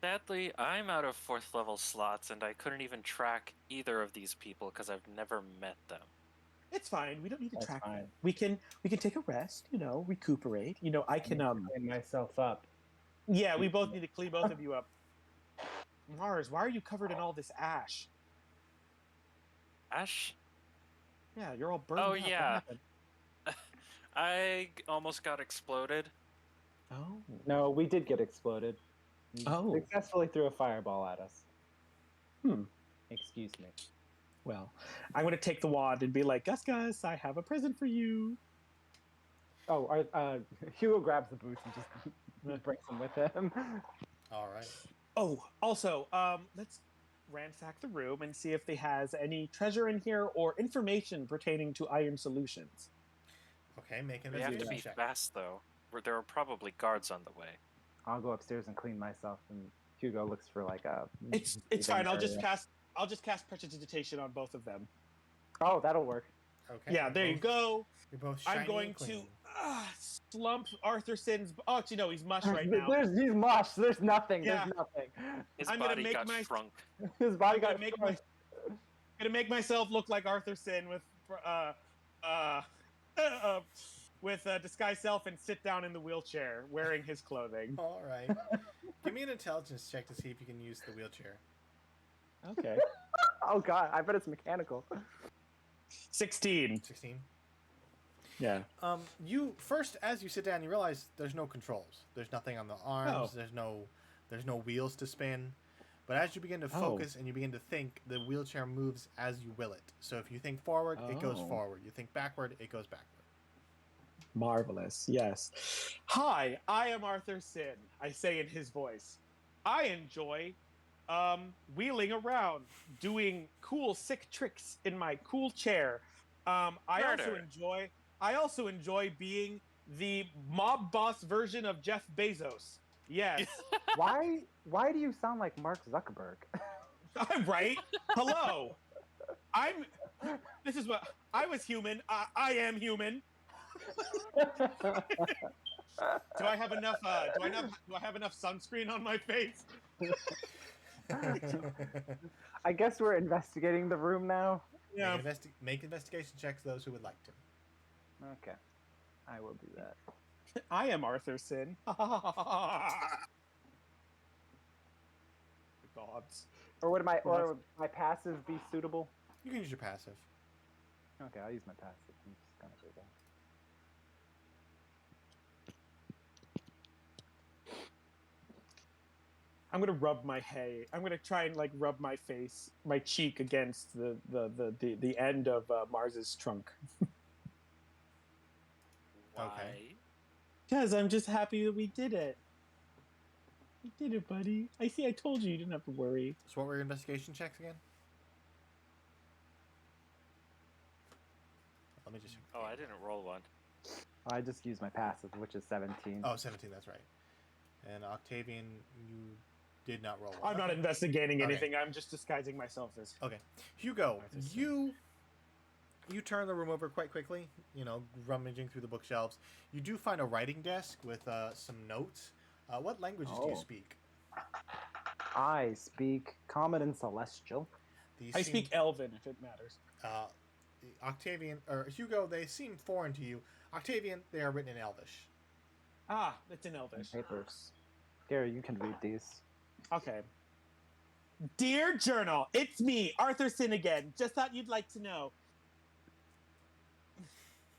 Sadly, I'm out of 4th level slots, and I couldn't even track either of these people because I've never met them. It's fine. We don't need to That's track fine. them. We can take a rest. Recuperate. I can clean myself up. Yeah, we both need to clean both of you up. Mars, why are you covered in all this ash? Ash? Yeah, you're all burned Oh, up. What yeah. happened? I almost got exploded. Oh. No, we did get exploded. You Oh. successfully threw a fireball at us. Excuse me. Well, I'm going to take the wand and be like, Gus, I have a present for you. Oh, Hugo grabs the boots and just brings them with him. All right. Oh, also, let's ransack the room and see if they has any treasure in here or information pertaining to Iron Solutions. Okay, make an We have to investigation be check. fast, though. There are probably guards on the way. I'll go upstairs and clean myself, and Hugo looks for like a. It's fine. I'll just area. cast prestidigitation on both of them. Oh, that'll work. Okay. Yeah, there you go. You're both shiny I'm going and to clean. slump Arthur Sin's. Oh, actually, no, he's mush right now. He's mush. There's nothing. Yeah. There's nothing. His I'm gonna body make got my- shrunk. His body I'm gonna got make crushed. gonna make myself look like Arthur Sin with disguise self and sit down in the wheelchair wearing his clothing. All right. Give me an intelligence check to see if you can use the wheelchair. Okay. Oh god, I bet it's mechanical. 16. 16. Yeah. You first, as you sit down, you realize there's no controls. There's nothing on the arms. Oh. There's no wheels to spin. But as you begin to focus and you begin to think, the wheelchair moves as you will it. So if you think forward, it goes Oh. forward. You think backward, it goes backward. Marvelous. Yes. Hi, I am Arthur Sin. I say in his voice. I enjoy wheeling around, doing cool, sick tricks in my cool chair. I also enjoy being the mob boss version of Jeff Bezos. Yes. Why do you sound like Mark Zuckerberg? I'm right. Hello. This is what I was human. I am human. Do I have enough? Do I have enough sunscreen on my face? I guess we're investigating the room now. Yeah. Make investigation checks, those who would like to. Okay, I will do that. I am Arthur Sin. Gods. Or would my passive be suitable? You can use your passive. Okay, I'll use my passive. I'm just gonna do that. I'm gonna rub my hay. I'm gonna try and rub my face, my cheek against the end of Mars's trunk. Why? Because I'm just happy that we did it. We did it, buddy. I told you didn't have to worry. So what were your investigation checks again? Let me just check. Oh, I didn't roll one. I just used my passive, which is 17. Oh, 17, that's right. And Octavian, you did not roll one. I'm not Okay. investigating Okay. anything. I'm just disguising myself as. Okay. Hugo, Arthur Sin. you turn the room over quite quickly, rummaging through the bookshelves. You do find a writing desk with some notes. What languages do you Oh. speak? I speak Common and Celestial. These I seem- speak Elven, if it matters. Octavian or Hugo, they seem foreign to you. Octavian, they are written in Elvish. Ah, it's in Elvish. Papers. Gary, you can read these. Okay. Dear Journal, it's me, Arthur Sin again. Just thought you'd like to know.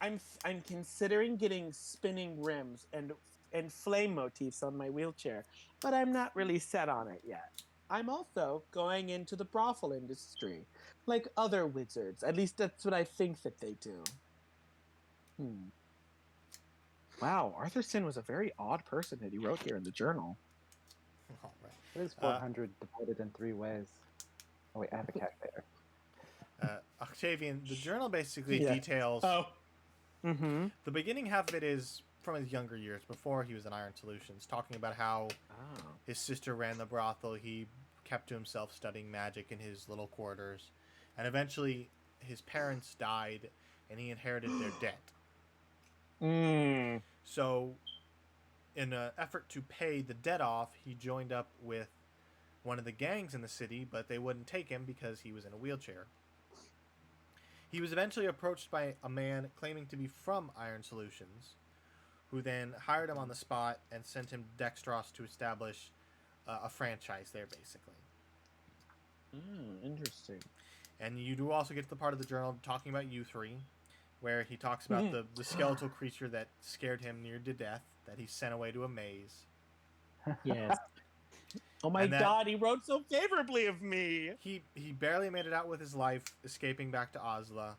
I'm considering getting spinning rims and flame motifs on my wheelchair, but I'm not really set on it yet. I'm also going into the brothel industry, like other wizards. At least that's what I think that they do. Wow, Arthur Sin was a very odd person that he wrote here in the journal. All right. What is 400 divided in 3 ways? Oh, wait, I have a calculator. Octavian, the journal basically details. Oh. Mm-hmm. The beginning half of it is from his younger years, before he was in Iron Solutions, talking about how his sister ran the brothel. He kept to himself studying magic in his little quarters. And eventually, his parents died, and he inherited their debt. So, in an effort to pay the debt off, he joined up with one of the gangs in the city, but they wouldn't take him because he was in a wheelchair. He was eventually approached by a man claiming to be from Iron Solutions, who then hired him on the spot and sent him to Dextros to establish a franchise there, basically. Interesting. And you do also get to the part of the journal talking about you three, where he talks about the skeletal creature that scared him near to death, that he sent away to a maze. Yes. Oh my God, he wrote so favorably of me. He barely made it out with his life, escaping back to Osla.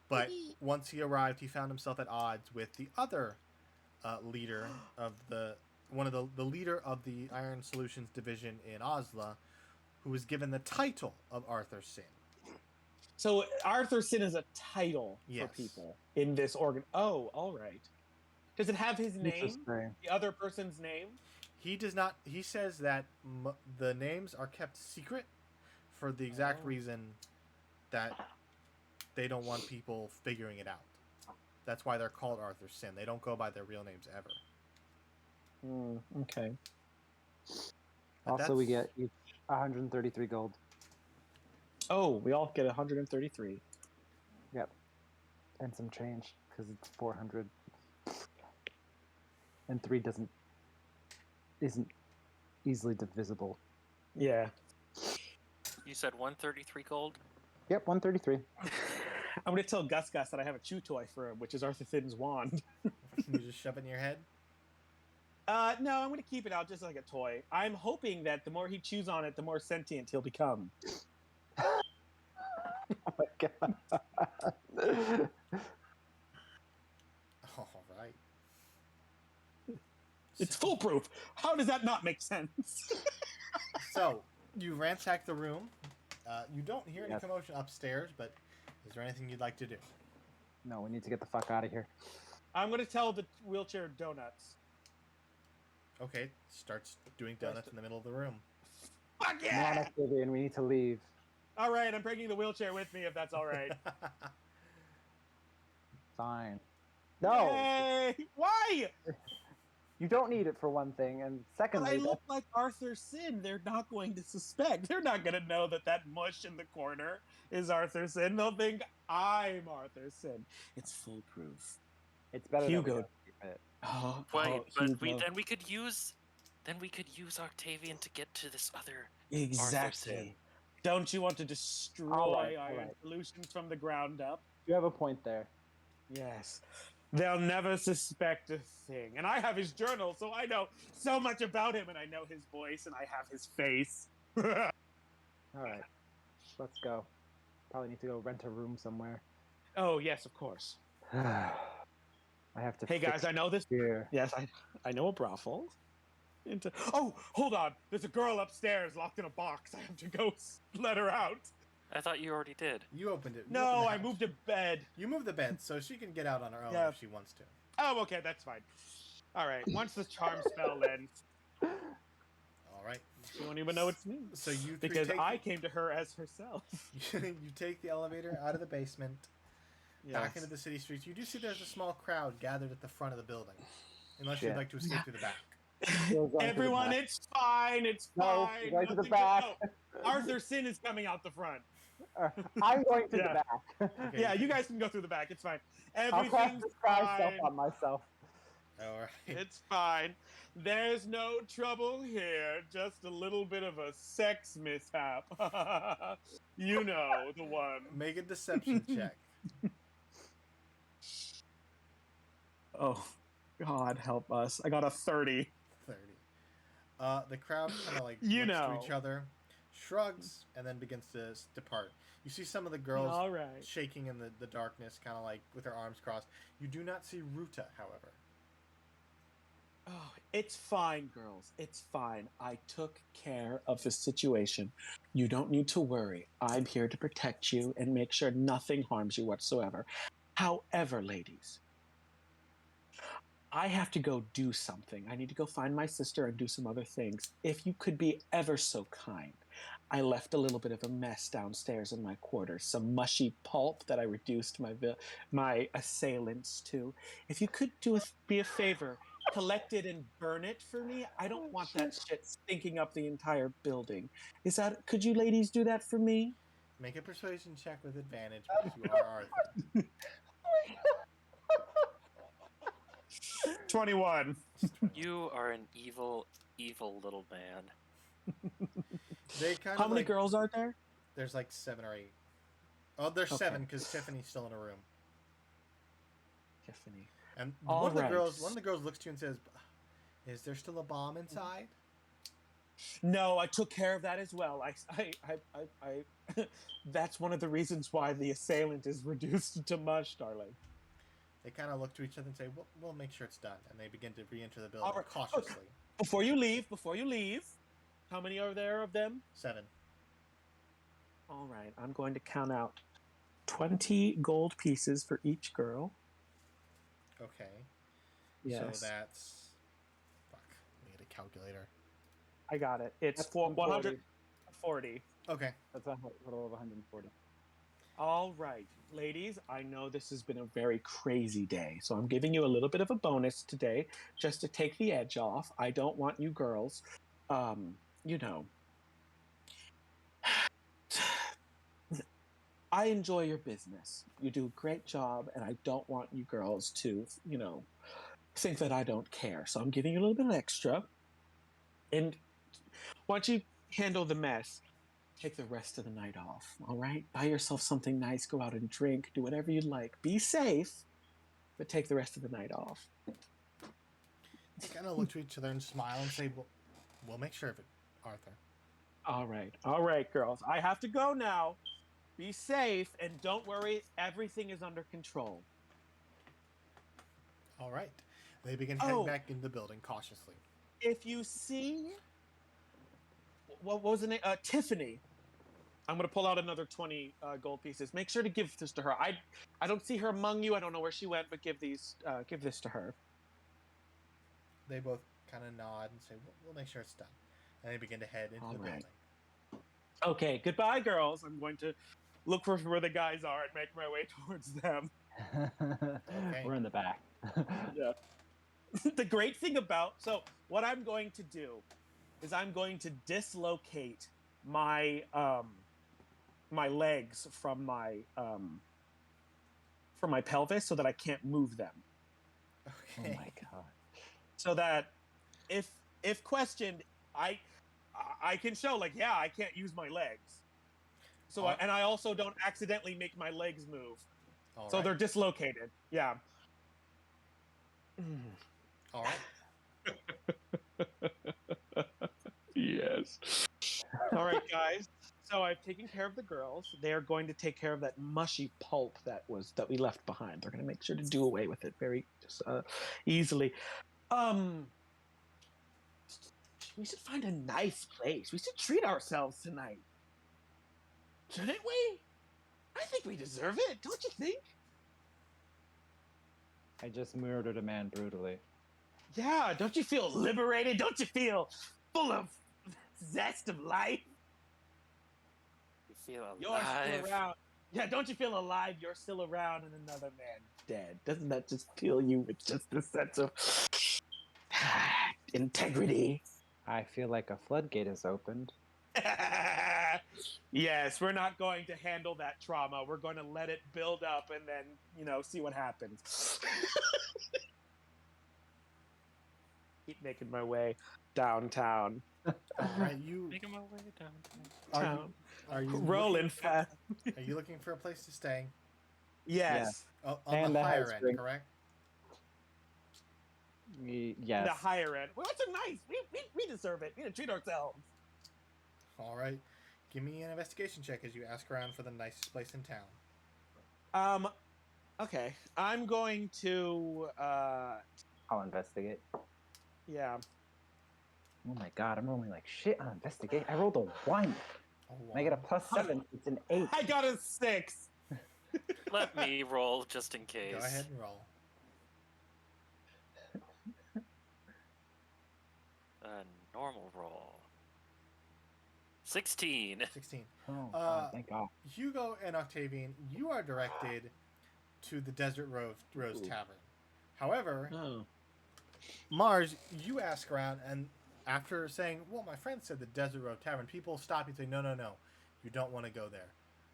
But once he arrived, he found himself at odds with the other leader of the leader of the Iron Solutions division in Osla, who was given the title of Arthur Sin. So Arthur Sin is a title for people in this organ. Oh, all right. Does it have his name? The other person's name? He does not. He says that the names are kept secret for the exact reason that they don't want people figuring it out. That's why they're called Arthur Sin. They don't go by their real names ever. Okay. Also, we get 133 gold. Oh, we all get 133. Yep. And some change, because it's 400. And 3 isn't easily divisible. Yeah. You said 133 gold? Yep, 133. I'm going to tell Gus that I have a chew toy for him, which is Arthur Sin's wand. You just shove it in your head? No, I'm going to keep it out just like a toy. I'm hoping that the more he chews on it, the more sentient he'll become. Oh my God. All right. It's foolproof. How does that not make sense? So, you ransack the room. You don't hear any commotion upstairs, but is there anything you'd like to do? No, we need to get the fuck out of here. I'm going to tell the wheelchair donuts. Okay, starts doing donuts in the middle of the room. Fuck Come on, Octavian, we need to leave. All right, I'm bringing the wheelchair with me if that's all right. Fine. No! Yay! Why? You don't need it for one thing, and secondly... I look like Arthur Sin. They're not going to suspect. They're not going to know that mush in the corner is Arthur Sin. They'll think I'm Arthur Sin. It's foolproof. It's better Hugo. than we don't keep it. But we could use Octavian to get to this other Exactly. Don't you want to destroy Iron Solutions from the ground up? You have a point there. Yes. They'll never suspect a thing. And I have his journal, so I know so much about him, and I know his voice, and I have his face. All right. Let's go. Probably need to go rent a room somewhere. Oh, yes, of course. I have to... Hey, guys, I know this... Here. Yes, I know a brothel. Oh, hold on. There's a girl upstairs locked in a box. I have to go let her out. I thought you already did. You opened it. No, I moved a bed. You moved the bed so she can get out on her own if she wants to. Oh, okay, that's fine. All right, once the charm spell ends. All right. You don't even know it's me. So you because I came to her as herself. You take the elevator out of the basement, back into the city streets. You do see there's a small crowd gathered at the front of the building, unless you'd like to escape through the back. Everyone, it's fine. It's fine. Right to the back. Arthur Sin is coming out the front. I'm going to the Yeah. back. Okay. Yeah, you guys can go through the back. It's fine. I'll cast Everything's disguise self fine. on myself. All right. It's fine. There's no trouble here. Just a little bit of a sex mishap. You know the one. Make a deception check. Oh, God help us. I got a 30. 30. The crowd kind of like You looks know. to each other, shrugs, and then begins to depart. You see some of the girls All right. shaking in the darkness, kind of like with their arms crossed. You do not see Ruta, however. Oh, it's fine, girls. It's fine. I took care of the situation. You don't need to worry. I'm here to protect you and make sure nothing harms you whatsoever. However, ladies, I have to go do something. I need to go find my sister and do some other things. If you could be ever so kind. I left a little bit of a mess downstairs in my quarters, some mushy pulp that I reduced my assailants to. If you could be a favor, collect it and burn it for me. I don't want that shit stinking up the entire building. Could you ladies do that for me? Make a persuasion check with advantage because you are Arthur. 21. You are an evil, evil little man. They kind How of many like, girls are there? There's like 7 or 8. Oh, there's Okay. 7 because Tiffany's still in a room. Tiffany. And All one of the right. girls looks to you and says, "Is there still a bomb inside?" No, I took care of that as well. I that's one of the reasons why the assailant is reduced to mush, darling. They kind of look to each other and say, "We'll make sure it's done." And they begin to re-enter the building All right. cautiously. Before you leave, how many are there of them? 7. All right, I'm going to count out 20 gold pieces for each girl. Okay. Yes. So that's... Fuck. Let me get a calculator. I got it. It's That's 140. Okay. That's a total of 140. All right, ladies, I know this has been a very crazy day, so I'm giving you a little bit of a bonus today just to take the edge off. I don't want you girls, you know. I enjoy your business. You do a great job, and I don't want you girls to, you know, think that I don't care. So I'm giving you a little bit extra. And once you handle the mess, take the rest of the night off, all right? Buy yourself something nice, go out and drink, do whatever you'd like. Be safe, but take the rest of the night off. They kind of look to each other and smile and say, we'll make sure of it, Arthur." All right, girls. I have to go now. Be safe, and don't worry, everything is under control. All right. They begin heading Oh. back into the building cautiously. If you see, what was the name? Tiffany. I'm going to pull out another 20 gold pieces. Make sure to give this to her. I don't see her among you. I don't know where she went, but give this to her. They both kind of nod and say, we'll make sure it's done. And they begin to head into All the right. building. Okay, goodbye, girls. I'm going to look for where the guys are and make my way towards them. We're in the back. Yeah. The great thing what I'm going to do is I'm going to dislocate my my legs from my pelvis so that I can't move them. Okay. Oh my god. So that if questioned, I can show like, yeah, I can't use my legs. So and I also don't accidentally make my legs move. All So right. they're dislocated. Yeah. All right. Yes. All right, guys. So I've taken care of the girls. They are going to take care of that mushy pulp that we left behind. They're going to make sure to do away with it very easily. We should find a nice place. We should treat ourselves tonight. Shouldn't we? I think we deserve it. Don't you think? I just murdered a man brutally. Yeah. Don't you feel liberated? Don't you feel full of zest of life? You feel You're alive. still around. Yeah, don't you feel alive? You're still around and another man dead. Doesn't that just fill you with just a sense of integrity? I feel like a floodgate has opened. Yes, we're not going to handle that trauma. We're going to let it build up and then, see what happens. Keep making my way downtown. All right, you Making my way down. are you Rolling looking, fast. are you looking for a place to stay? Yes. Oh, on And the that higher has end, drink. correct? Yes. The higher end. Well, it's a nice. We deserve it. We need to treat ourselves. All right, give me an investigation check as you ask around for the nicest place in town. Okay. I'm going to. I'll investigate. Yeah. Oh my god, I'm rolling like shit on investigate. I rolled a 1. Oh, And I get a +7. It's an 8. I got a 6. Let me roll just in case. Go ahead and roll. A normal roll. 16. 16. Oh, god, thank god. Hugo and Octavian, you are directed to the Desert Rose Tavern. However, Oh. Mars, you ask around, and after saying, well, my friend said the Desert Rose Tavern, people stop you and say, no, you don't want to go there.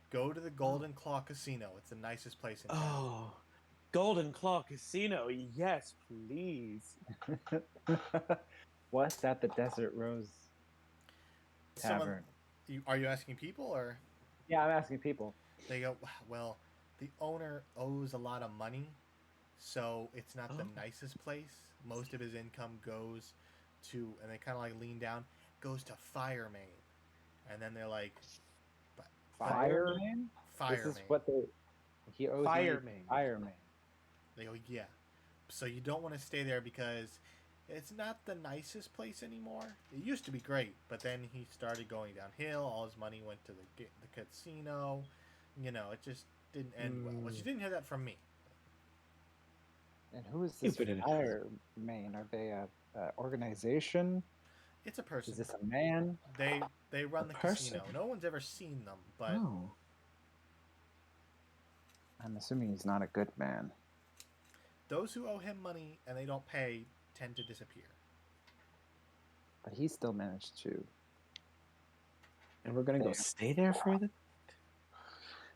Go to the Golden Claw Casino. It's the nicest place in town. Oh. Golden Claw Casino. Yes, please. What's at the Desert Rose Tavern? Are you asking people, or? Yeah, I'm asking people. They go, well, the owner owes a lot of money, so it's not the nicest place. Most of his income goes to, and they kind of like lean down, goes to Fireman. And then they're like, Fireman? Fireman. This is what he owes Fireman. Fireman. They go, yeah. So you don't want to stay there because it's not the nicest place anymore. It used to be great, but then he started going downhill. All his money went to the casino. It just didn't end well. Well, you didn't hear that from me. And who is this Fireman? Are they a organization? It's a person. Is this a man? They run the casino. No one's ever seen them, but I'm assuming he's not a good man. those who owe him money and they don't pay tend to disappear. But he still managed to. And we're going to go stay there for the...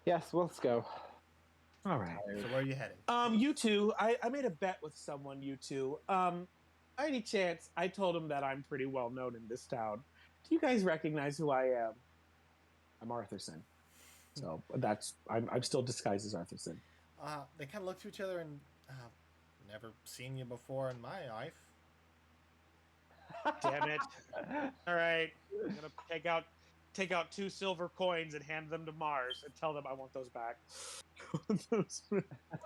Yes, well, let's go. All right. So where are you heading? You two, I made a bet with someone, you two. By any chance, I told him that I'm pretty well known in this town. Do you guys recognize who I am? I'm Arthurson. So I'm still disguised as Arthurson. They kind of look to each other and never seen you before in my life. Damn it! All right, I'm gonna take out 2 silver coins and hand them to Mars and tell them I want those back.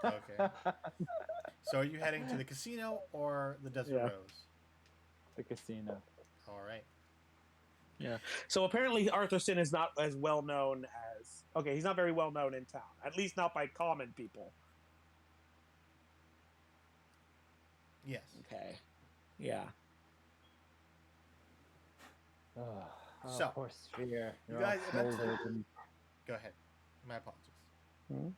Okay. So are you heading to the casino or the Desert Rose? The casino. All right. Yeah. So apparently Arthurson is not as well known as... Okay, he's not very well known in town. At least not by common people. Yes. Okay. Yeah. So, poor Sphere. you You're guys all eventually- folded and- Go ahead. My apologies. Hmm?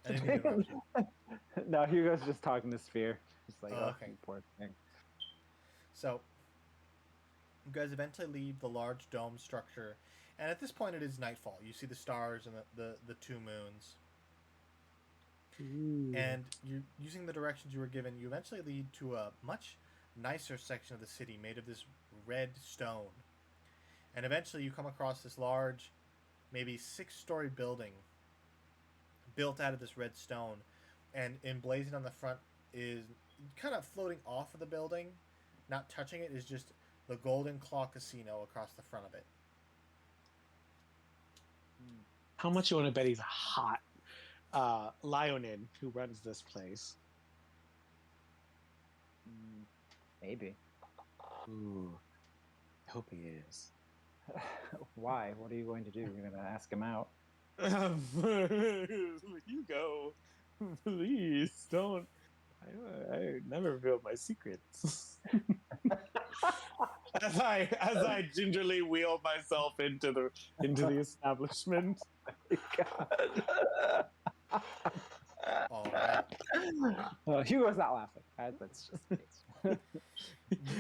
I didn't mean to interrupt you. No, Hugo's just talking to Sphere. Just like, Okay. you poor thing. So, you guys eventually leave the large dome structure, and at this point it is nightfall. You see the stars and the 2 moons. And you using the directions you were given, you eventually lead to a much nicer section of the city made of this red stone. And eventually you come across this large, maybe 6-story building built out of this red stone, and emblazoned on the front is kind of floating off of the building, not touching it, is just the Golden Claw Casino across the front of it. How much you want to bet he's a hot Leonin who runs this place? Maybe. Ooh. I hope he is. Why? What are you going to do? You're going to ask him out? You go. Please don't. I never reveal my secrets. as I gingerly wheel myself into the establishment. All right. Hugo's not laughing. That's just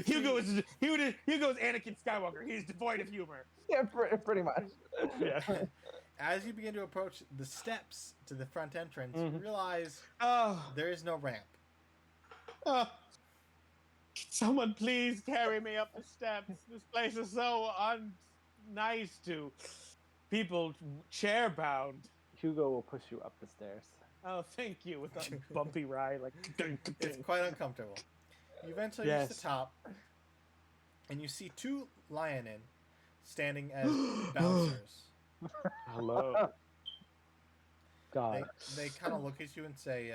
Hugo's Anakin Skywalker. He's devoid of humor. Yeah, pretty much. Yeah. As you begin to approach the steps to the front entrance, you Mhm. realize Oh, there is no ramp. oh. Someone please carry me up the steps. This place is so unnice to people chair bound. Hugo will push you up the stairs. Oh, thank you. With a bumpy ride, like It's quite uncomfortable. You eventually reach the Yes. top, and you see two lionin standing as bouncers. Hello. God. They kind of look at you and say,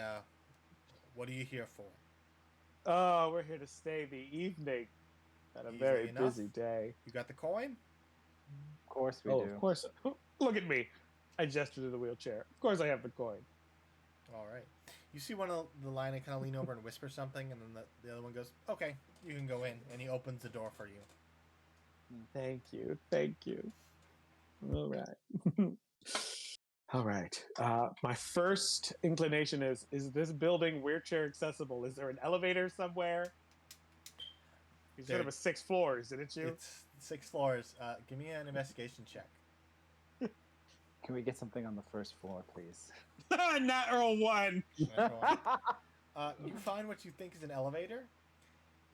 "What are you here for?" Oh, we're here to stay the evening. Had a Easily very enough. busy day. You got the coin? Of course we Oh, do. of course. Look at me. I gestured to the wheelchair. Of course I have the coin. All right. You see one of the lionin kind of lean over and whisper something, and then the other one goes, "Okay, you can go in," and he opens the door for you. Thank you. Thank you. All right. All right. My first inclination is this building wheelchair accessible? Is there an elevator somewhere? You said it was 6 floors, didn't you? It's 6 floors. Give me an investigation check. Can we get something on the first floor, please? Natural one. You find what you think is an elevator,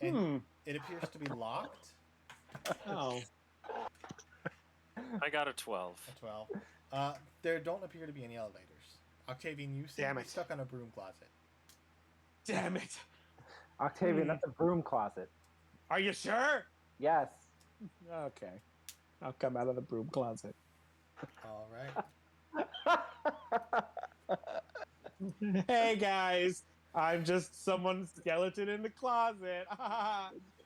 and it appears to be locked. Oh. I got a 12. A 12. There don't appear to be any elevators. Octavian, you seem to Damn be it. stuck on a broom closet. Damn it. Octavian, that's a broom closet. Are you sure? Yes. Okay. I'll come out of the broom closet. All right. Hey guys, I'm just someone's skeleton in the closet.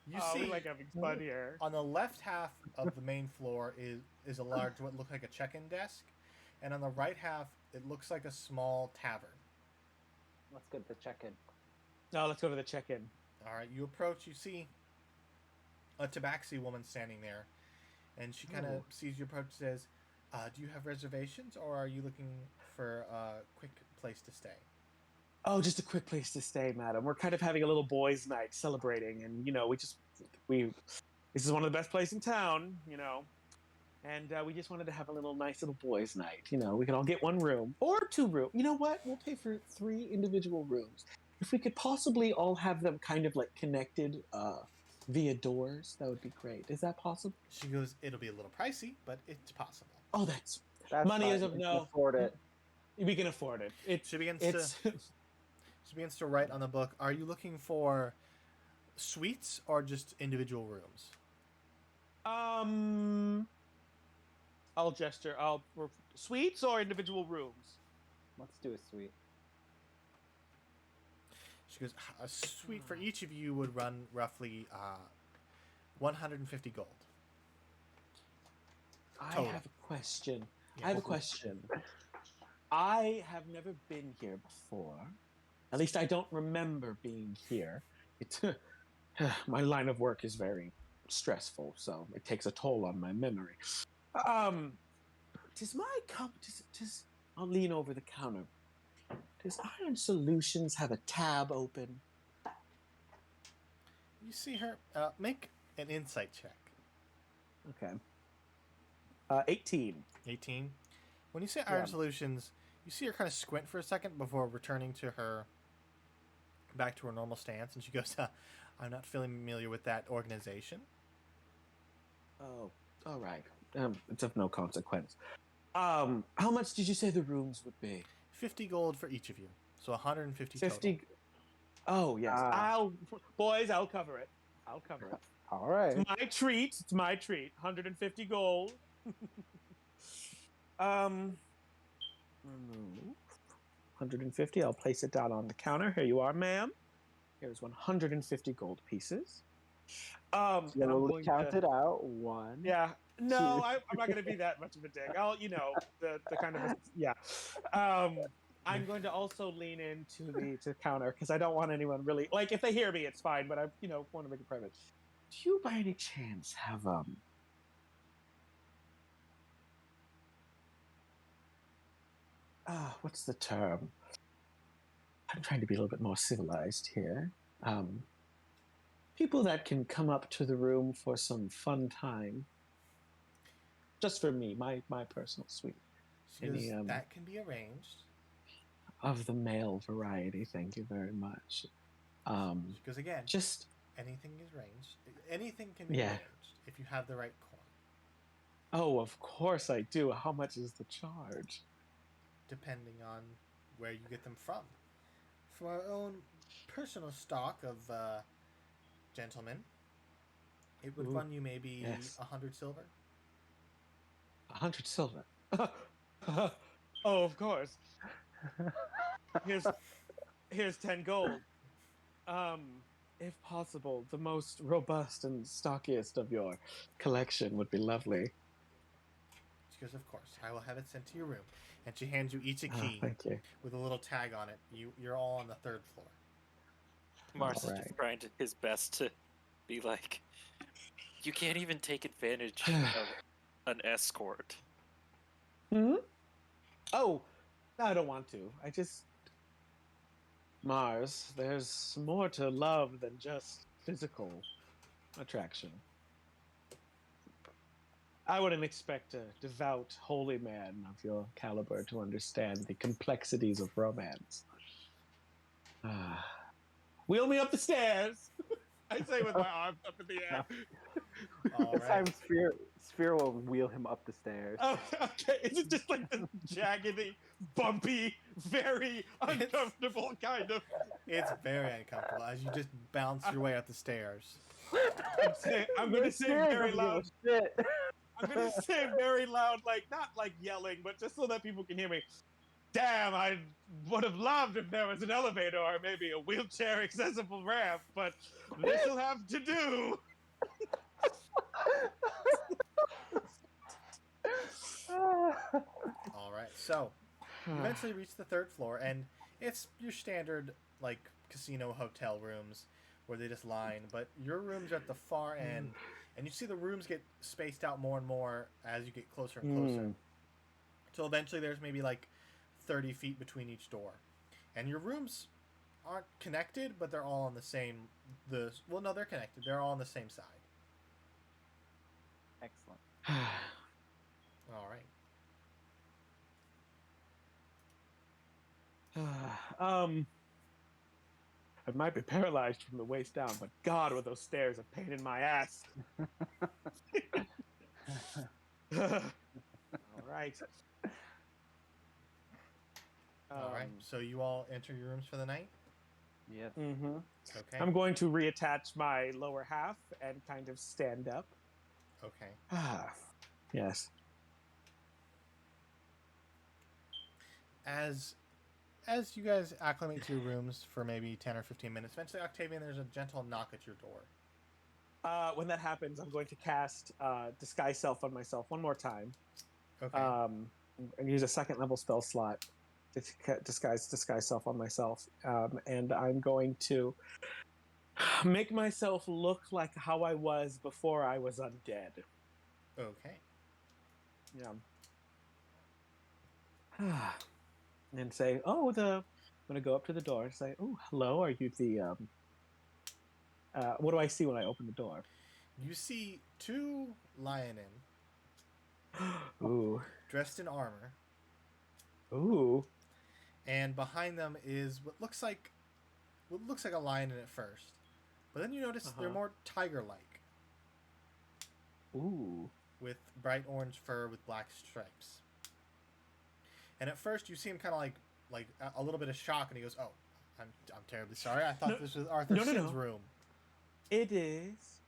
You we see, like having fun here. on the left half of the main floor is a large, what looks like a check-in desk, and on the right half, it looks like a small tavern. Let's get the check-in. No, let's go to the check-in. All right, you approach, you see a tabaxi woman standing there, and she kind of sees you approach and says, "Do you have reservations, or are you looking for a quick place to stay?" Oh, just a quick place to stay, madam. We're kind of having a little boys' night celebrating, and this is one of the best places in town, and we just wanted to have a nice little boys' night. We could all get one room or 2 rooms. You know what? We'll pay for 3 individual rooms. If we could possibly all have them kind of like connected via doors, that would be great. Is that possible? She goes, "It'll be a little pricey, but it's possible." Oh, that's fine. money is of We can no. afford it. We can afford it. She begins to write on the book, "Are you looking for suites or just individual rooms?" I'll gesture. Suites or individual rooms. Let's do a suite. She goes, "A suite for each of you would run roughly 150 gold." I Total. have a question. Yeah. I have a question. I have never been here before. At least I don't remember being here. My line of work is very stressful, so it takes a toll on my memory. I'll lean over the counter. Does Iron Solutions have a tab open? You see her make an insight check. Okay. 18. 18. When you say Iron Solutions, you see her kind of squint for a second before returning to her back to her normal stance, and she goes, "I'm not familiar with that organization." Oh, all right. It's of no consequence. How much did you say the rooms would be? 50 gold for each of you, so 150 50. total. Oh yes, I'll cover it. I'll cover it. All right. It's my treat. 150 gold. 150. I'll place it down on the counter. Here you are, ma'am. Here's 150 gold pieces. So we'll count it out. 1. Yeah. No, Two. I'm not going to be that much of a dick. I'll, the kind of yeah. I'm going to also lean into the counter because I don't want anyone really like if they hear me, it's fine. But I, want to make it private. Do you, by any chance, have what's the term? I'm trying to be a little bit more civilized here. people that can come up to the room for some fun time. Just for me, my personal suite. She goes, Any that can be arranged. of the male variety, thank you very much. She goes, again, Just anything is arranged. Anything can be Yeah. arranged if you have the right coin. Oh, of course I do. How much is the charge? Depending on where you get them from. For our own personal stock of gentlemen, it would Ooh, run you maybe yes. 100 silver. 100 silver. Oh, of course. Here's 10 gold. If possible, the most robust and stockiest of your collection would be lovely. She goes, of course, I will have it sent to your room. And she hands you each a key Thank you. with a little tag on it. You're all on the 3rd floor. Mars is Alright. just trying his best to be like, you can't even take advantage of an escort. Hmm? Oh, I don't want to. Mars, there's more to love than just physical attraction. I wouldn't expect a devout, holy man of your caliber to understand the complexities of romance. Wheel me up the stairs. I say with my arms up in the air. All This right. time, Sphere will wheel him up the stairs. Oh, okay. Is it just like this jaggedy, bumpy, very uncomfortable kind of? It's very uncomfortable as you just bounce your way up the stairs. I'm going to say very loud. Shit. I'm going to say very loud, like not like yelling, but just so that people can hear me. Damn, I would have loved if there was an elevator or maybe a wheelchair accessible ramp, but this'll have to do. All right. So, you eventually reach the 3rd floor, and it's your standard, like, casino hotel rooms where they just line, but your rooms are at the far end, and you see the rooms get spaced out more and more as you get closer and closer. So eventually there's maybe like 30 feet between each door. And your rooms aren't connected, but they're all on the same... Well, no, they're connected. They're all on the same side. Excellent. All right. I might be paralyzed from the waist down, but God, were those stairs a pain in my ass. All right. All right. So you all enter your rooms for the night? Yes. Mm-hmm. Okay. I'm going to reattach my lower half and kind of stand up. Okay. Yes. As you guys acclimate to your rooms for maybe 10 or 15 minutes, eventually, Octavian, there's a gentle knock at your door. When that happens, I'm going to cast Disguise Self on myself one more time. Okay. And use a 2nd level spell slot to disguise Self on myself. And I'm going to make myself look like how I was before I was undead. Okay. Yeah. And say, I'm going to go up to the door and say, oh, hello, are you the, what do I see when I open the door? You see 2 lionin Ooh. dressed in armor, Ooh. and behind them is what looks like a lionin at first, but then you notice they're more tiger-like, Ooh. with bright orange fur with black stripes. And at first, you see him kind of like a little bit of shock, and he goes, "Oh, I'm terribly sorry. I thought this was Arthur Sin's room." It is.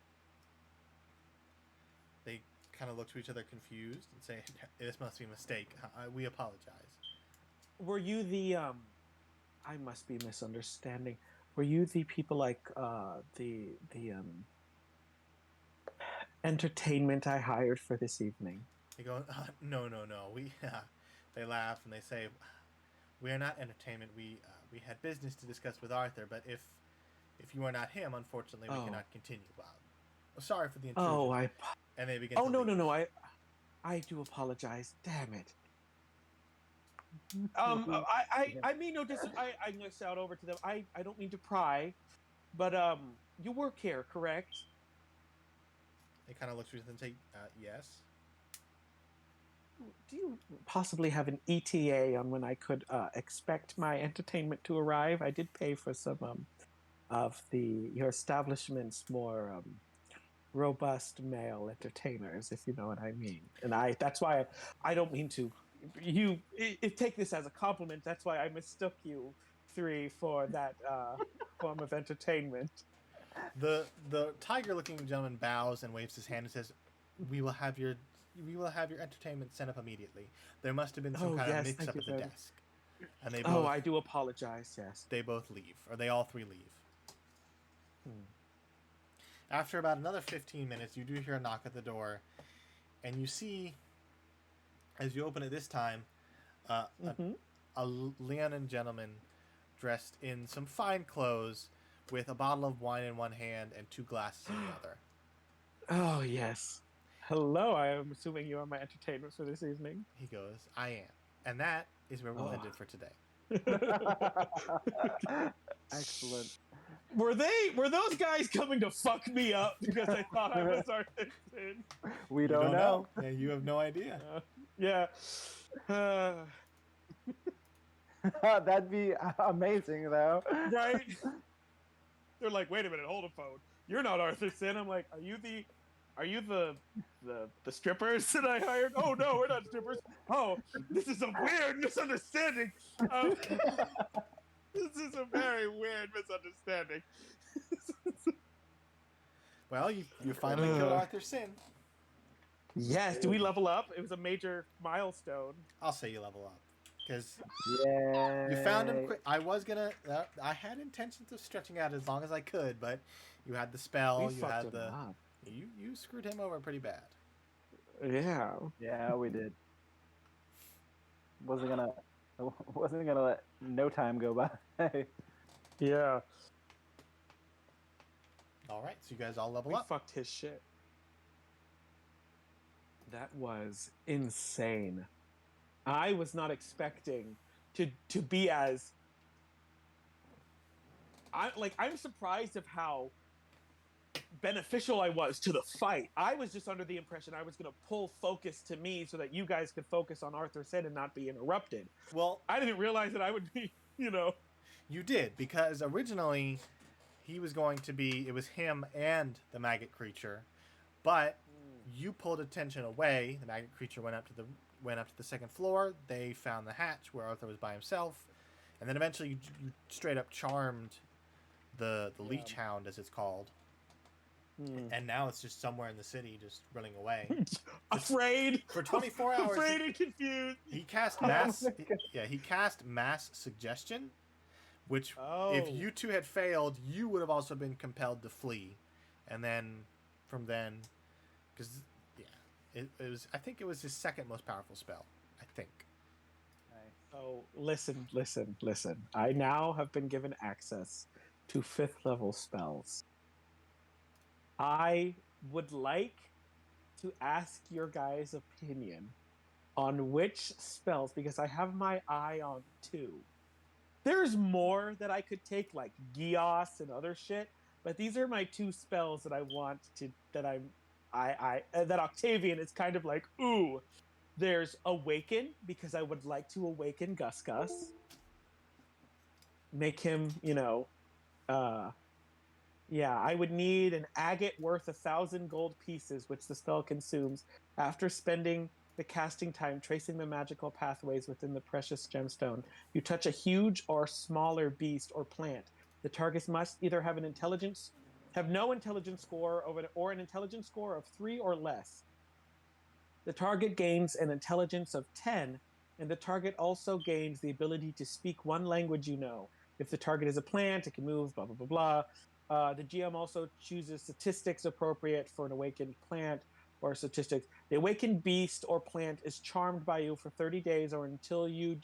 They kind of look to each other confused and say, "This must be a mistake. We apologize." Were you the I must be misunderstanding. Were you the people like the entertainment I hired for this evening? They go, "No. We." They laugh and they say, "We are not entertainment. We had business to discuss with Arthur, but if you are not him, unfortunately, we cannot continue." Well, sorry for the intrusion. And they begin. No. I do apologize. Damn it. I mean, no, I'm gonna shout over to them. I don't mean to pry, but you work here, correct? It kind of looks at you and say, yes. Do you possibly have an ETA on when I could expect my entertainment to arrive? I did pay for some of your establishment's more robust male entertainers, if you know what I mean. And that's why I don't mean to. Take this as a compliment. That's why I mistook you three for that form of entertainment. The tiger-looking gentleman bows and waves his hand and says, "We will have your entertainment sent up immediately. There must have been some kind of mix-up at the desk." And they both, I do apologize. Yes. They both leave, or they all three leave. After about another 15 minutes, you do hear a knock at the door, and you see, as you open it this time, a Leonin gentleman dressed in some fine clothes with a bottle of wine in one hand and 2 glasses in the other. Oh, yes. Hello, I am assuming you are my entertainment for this evening. He goes, "I am." And that is where we'll end it for today. Excellent. Were those guys coming to fuck me up because I thought I was Arthur Sin? We don't know. Yeah, you have no idea. Yeah. That'd be amazing, though. Right? They're like, wait a minute, hold a phone. You're not Arthur Sin. I'm like, are you the strippers that I hired? Oh no, we're not strippers. Oh, this is a weird misunderstanding. This is a very weird misunderstanding. Well, you finally killed Arthur Sin. Yes. Do we level up? It was a major milestone. I'll say you level up. Because Yeah. you found him quick. I had intentions of stretching out as long as I could, but you had the spell. We fucked him up. You screwed him over pretty bad. Yeah. Yeah, we did. Wasn't gonna let no time go by. Yeah. All right, so you guys all level We up. fucked his shit. That was insane. I was not expecting to be as I'm surprised of how beneficial I was to the fight. I was just under the impression I was going to pull focus to me so that you guys could focus on Arthur Sin and not be interrupted. Well, I didn't realize that I would be, you did, because originally he was going to be, it was him and the maggot creature, but you pulled attention away. The maggot creature went up to the second floor. They found the hatch where Arthur was by himself, and then eventually you straight up charmed the leech hound, as it's called. And now it's just somewhere in the city, just running away. Afraid For 24 hours. Afraid and confused. He cast mass. He cast mass suggestion, which if you two had failed, you would have also been compelled to flee, and then from then, because it was. I think it was his second most powerful spell. I think. Oh, listen. I now have been given access to 5th level spells. I would like to ask your guys' opinion on which spells, because I have my eye on 2. There's more that I could take, like Gios and other shit, but these are my 2 spells that I want to, that Octavian is kind of like, ooh. There's Awaken, because I would like to awaken Gus. Make him, I would need an agate worth 1,000 gold pieces, which the spell consumes. After spending the casting time tracing the magical pathways within the precious gemstone, you touch a huge or smaller beast or plant. The target must either have no intelligence score or an intelligence score of 3 or less. The target gains an intelligence of 10, and the target also gains the ability to speak one language you know. If the target is a plant, it can move, blah, blah, blah, blah. The GM also chooses statistics appropriate for an awakened plant or statistics. The awakened beast or plant is charmed by you for 30 days or until you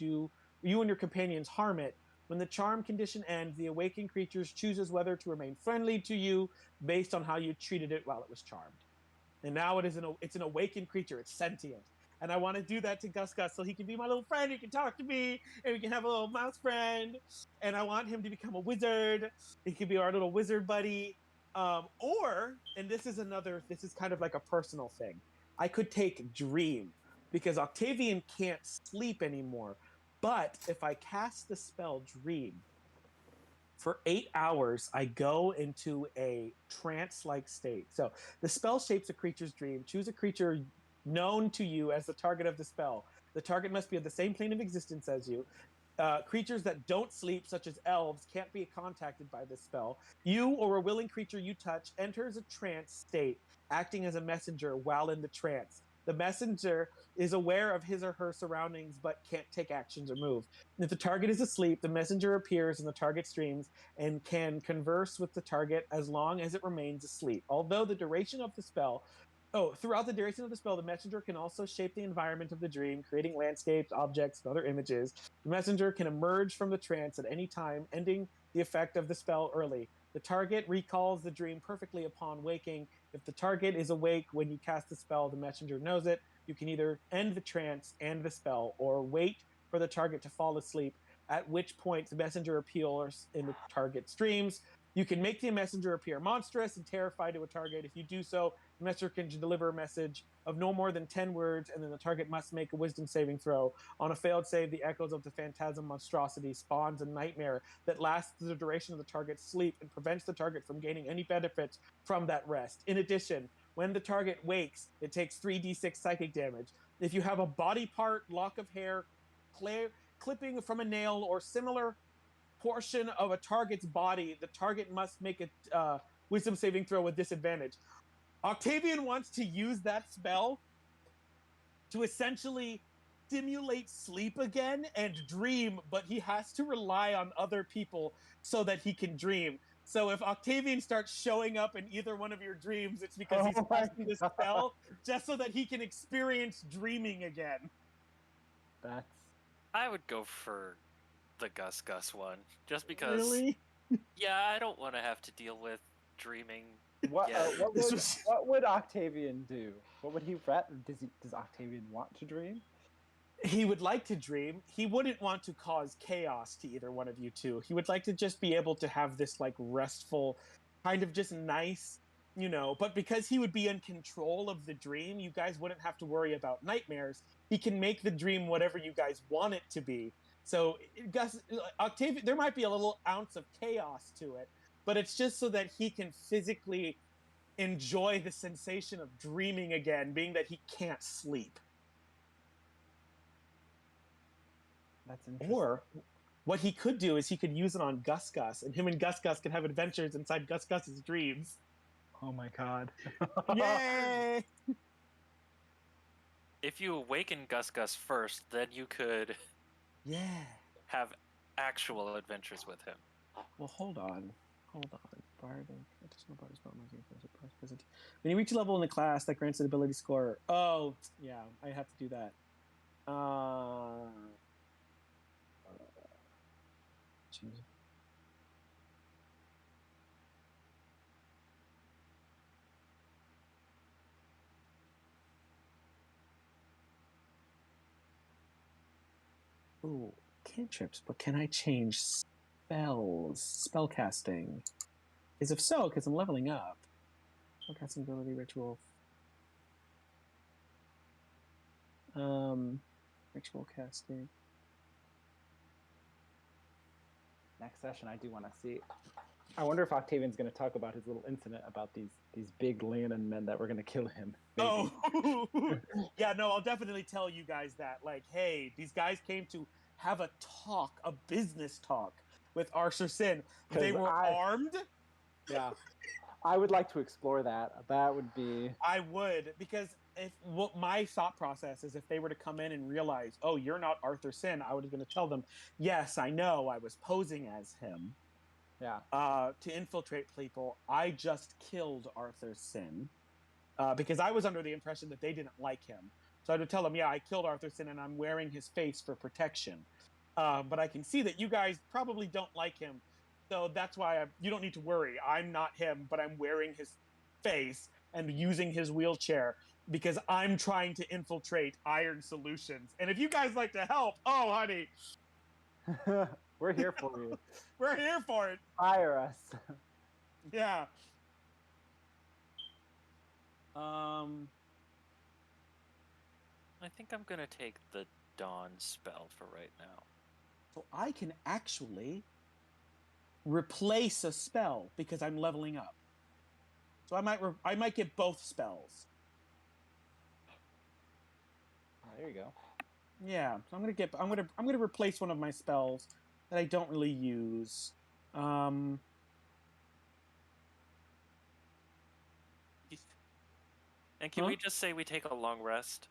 and your companions harm it. When the charm condition ends, the awakened creature chooses whether to remain friendly to you based on how you treated it while it was charmed. And now it's an awakened creature. It's sentient. And I want to do that to Gus so he can be my little friend. He can talk to me, and we can have a little mouse friend. And I want him to become a wizard. He can be our little wizard buddy. Or, and this is kind of like a personal thing. I could take Dream because Octavian can't sleep anymore. But if I cast the spell Dream, for 8 hours, I go into a trance-like state. So the spell shapes a creature's dream. Choose a creature known to you as the target of the spell. The target must be of the same plane of existence as you. Creatures that don't sleep, such as elves, can't be contacted by this spell. You or a willing creature you touch enters a trance state, acting as a messenger while in the trance. The messenger is aware of his or her surroundings but can't take actions or move. If the target is asleep, the messenger appears in the target's dreams and can converse with the target as long as it remains asleep. Although the duration of the spell throughout the duration of the spell, the messenger can also shape the environment of the dream, creating landscapes, objects, and other images. The messenger can emerge from the trance at any time, ending the effect of the spell early. The target recalls the dream perfectly upon waking. If the target is awake when you cast the spell, the messenger knows it. You can either end the trance and the spell, or wait for the target to fall asleep, at which point the messenger appears in the target's dreams. You can make the messenger appear monstrous and terrified to a target. If you do so, the messenger can deliver a message of no more than 10 words, and then the target must make a wisdom saving throw. On a failed save, the echoes of the phantasm monstrosity spawns a nightmare that lasts the duration of the target's sleep and prevents the target from gaining any benefits from that rest. In addition, when the target wakes, it takes 3d6 psychic damage. If you have a body part, lock of hair, clipping from a nail, or similar portion of a target's body, the target must make a wisdom saving throw with disadvantage. Octavian wants to use that spell to essentially simulate sleep again and dream, but he has to rely on other people so that he can dream. So if Octavian starts showing up in either one of your dreams, it's because he's casting this spell just so that he can experience dreaming again. I would go for the Gus one, just because. Really? Yeah, I don't want to have to deal with dreaming. What would Octavian do? What would he does Octavian want to dream? He would like to dream. He wouldn't want to cause chaos to either one of you two. He would like to just be able to have this like restful, kind of just nice, but because he would be in control of the dream, you guys wouldn't have to worry about nightmares. He can make the dream whatever you guys want it to be. So Octavian, there might be a little ounce of chaos to it, but it's just so that he can physically enjoy the sensation of dreaming again, being that he can't sleep. That's interesting. Or what he could do is he could use it on Gus, and him and Gus could have adventures inside Gus's dreams. Oh my god. Yay! If you awaken Gus first, then you could have actual adventures with him. Well, hold on. When you reach a level in the class that grants an ability score. Oh, yeah, I have to do that. Ooh, cantrips, but can I change spellcasting? Is if so, because I'm leveling up. Spellcasting ability, ritual. Ritual casting. Next session, I do want to see. I wonder if Octavian's going to talk about his little incident about these big Leonin men that were going to kill him. Maybe. Oh, yeah, no, I'll definitely tell you guys that. Like, hey, these guys came to have a business talk with Arthur Sin. They were armed. Yeah, I would like to explore that. That would be. I would, because what my thought process is, if they were to come in and realize, oh, you're not Arthur Sin, I was going to tell them, yes, I know, I was posing as him. Yeah. To infiltrate people. I just killed Arthur Sin because I was under the impression that they didn't like him. So I would tell them, yeah, I killed Arthur Sin and I'm wearing his face for protection. But I can see that you guys probably don't like him. So that's why you don't need to worry. I'm not him, but I'm wearing his face and using his wheelchair because I'm trying to infiltrate Iron Solutions. And if you guys like to help, oh, honey. We're here for you. We're here for it. Hire us. Yeah. I think I'm gonna take the Dawn spell for right now. So I can actually replace a spell because I'm leveling up. So I might get both spells. Oh, there you go. Yeah, so I'm gonna replace one of my spells that I don't really use. And can we just say we take a long rest?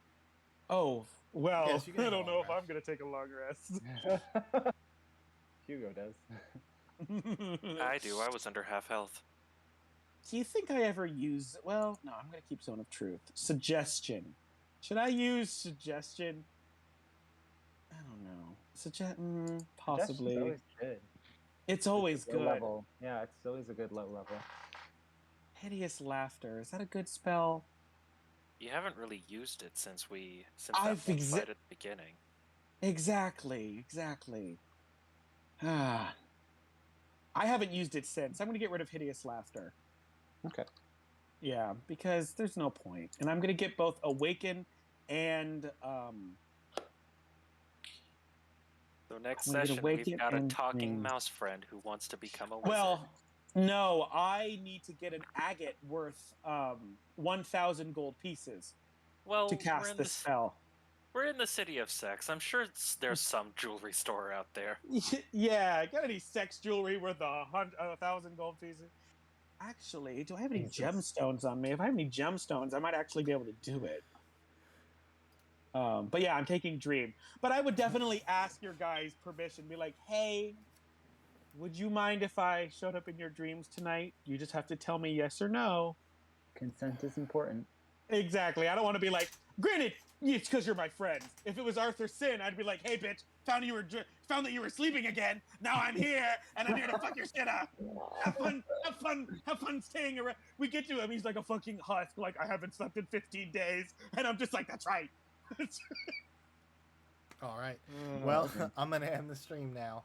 Oh, well, Yes, you can I have a don't long know if rest. I'm gonna take a long rest. Hugo does. I do. I was under half health. Do you think I ever use? Well, no, I'm gonna keep Zone of Truth. Suggestion. Should I use suggestion? I don't know. Possibly. Suggestion's always good. It's always Low good. level. Yeah, it's always a good low level. Hideous Laughter. Is that a good spell? You haven't really used it since I've that one fight at the beginning. Exactly. Ah. I haven't used it since. I'm going to get rid of Hideous Laughter. Okay. Yeah, because there's no point. And I'm going to get both Awaken and... So next I'm gonna get session, Awaken we've got a and talking Dream. mouse friend who wants to become a wizard. Well, no, I need to get an agate worth 1,000 gold pieces well, to cast the spell. We're in the city of sex. I'm sure there's some jewelry store out there. Yeah, got any sex jewelry worth 1,000 gold pieces? Actually, do I have any gemstones on me? If I have any gemstones, I might actually be able to do it. But yeah, I'm taking Dream. But I would definitely ask your guys' permission. Be like, hey, would you mind if I showed up in your dreams tonight? You just have to tell me yes or no. Consent is important. Exactly. I don't want to be like, granted, it's because you're my friend. If it was Arthur Sin, I'd be like, hey, bitch, found that you were sleeping again. Now I'm here, and I'm here to fuck your shit up. Have fun staying around. We get to him. He's like a fucking husk. Like, I haven't slept in 15 days. And I'm just like, that's right. All right. Well, I'm going to end the stream now.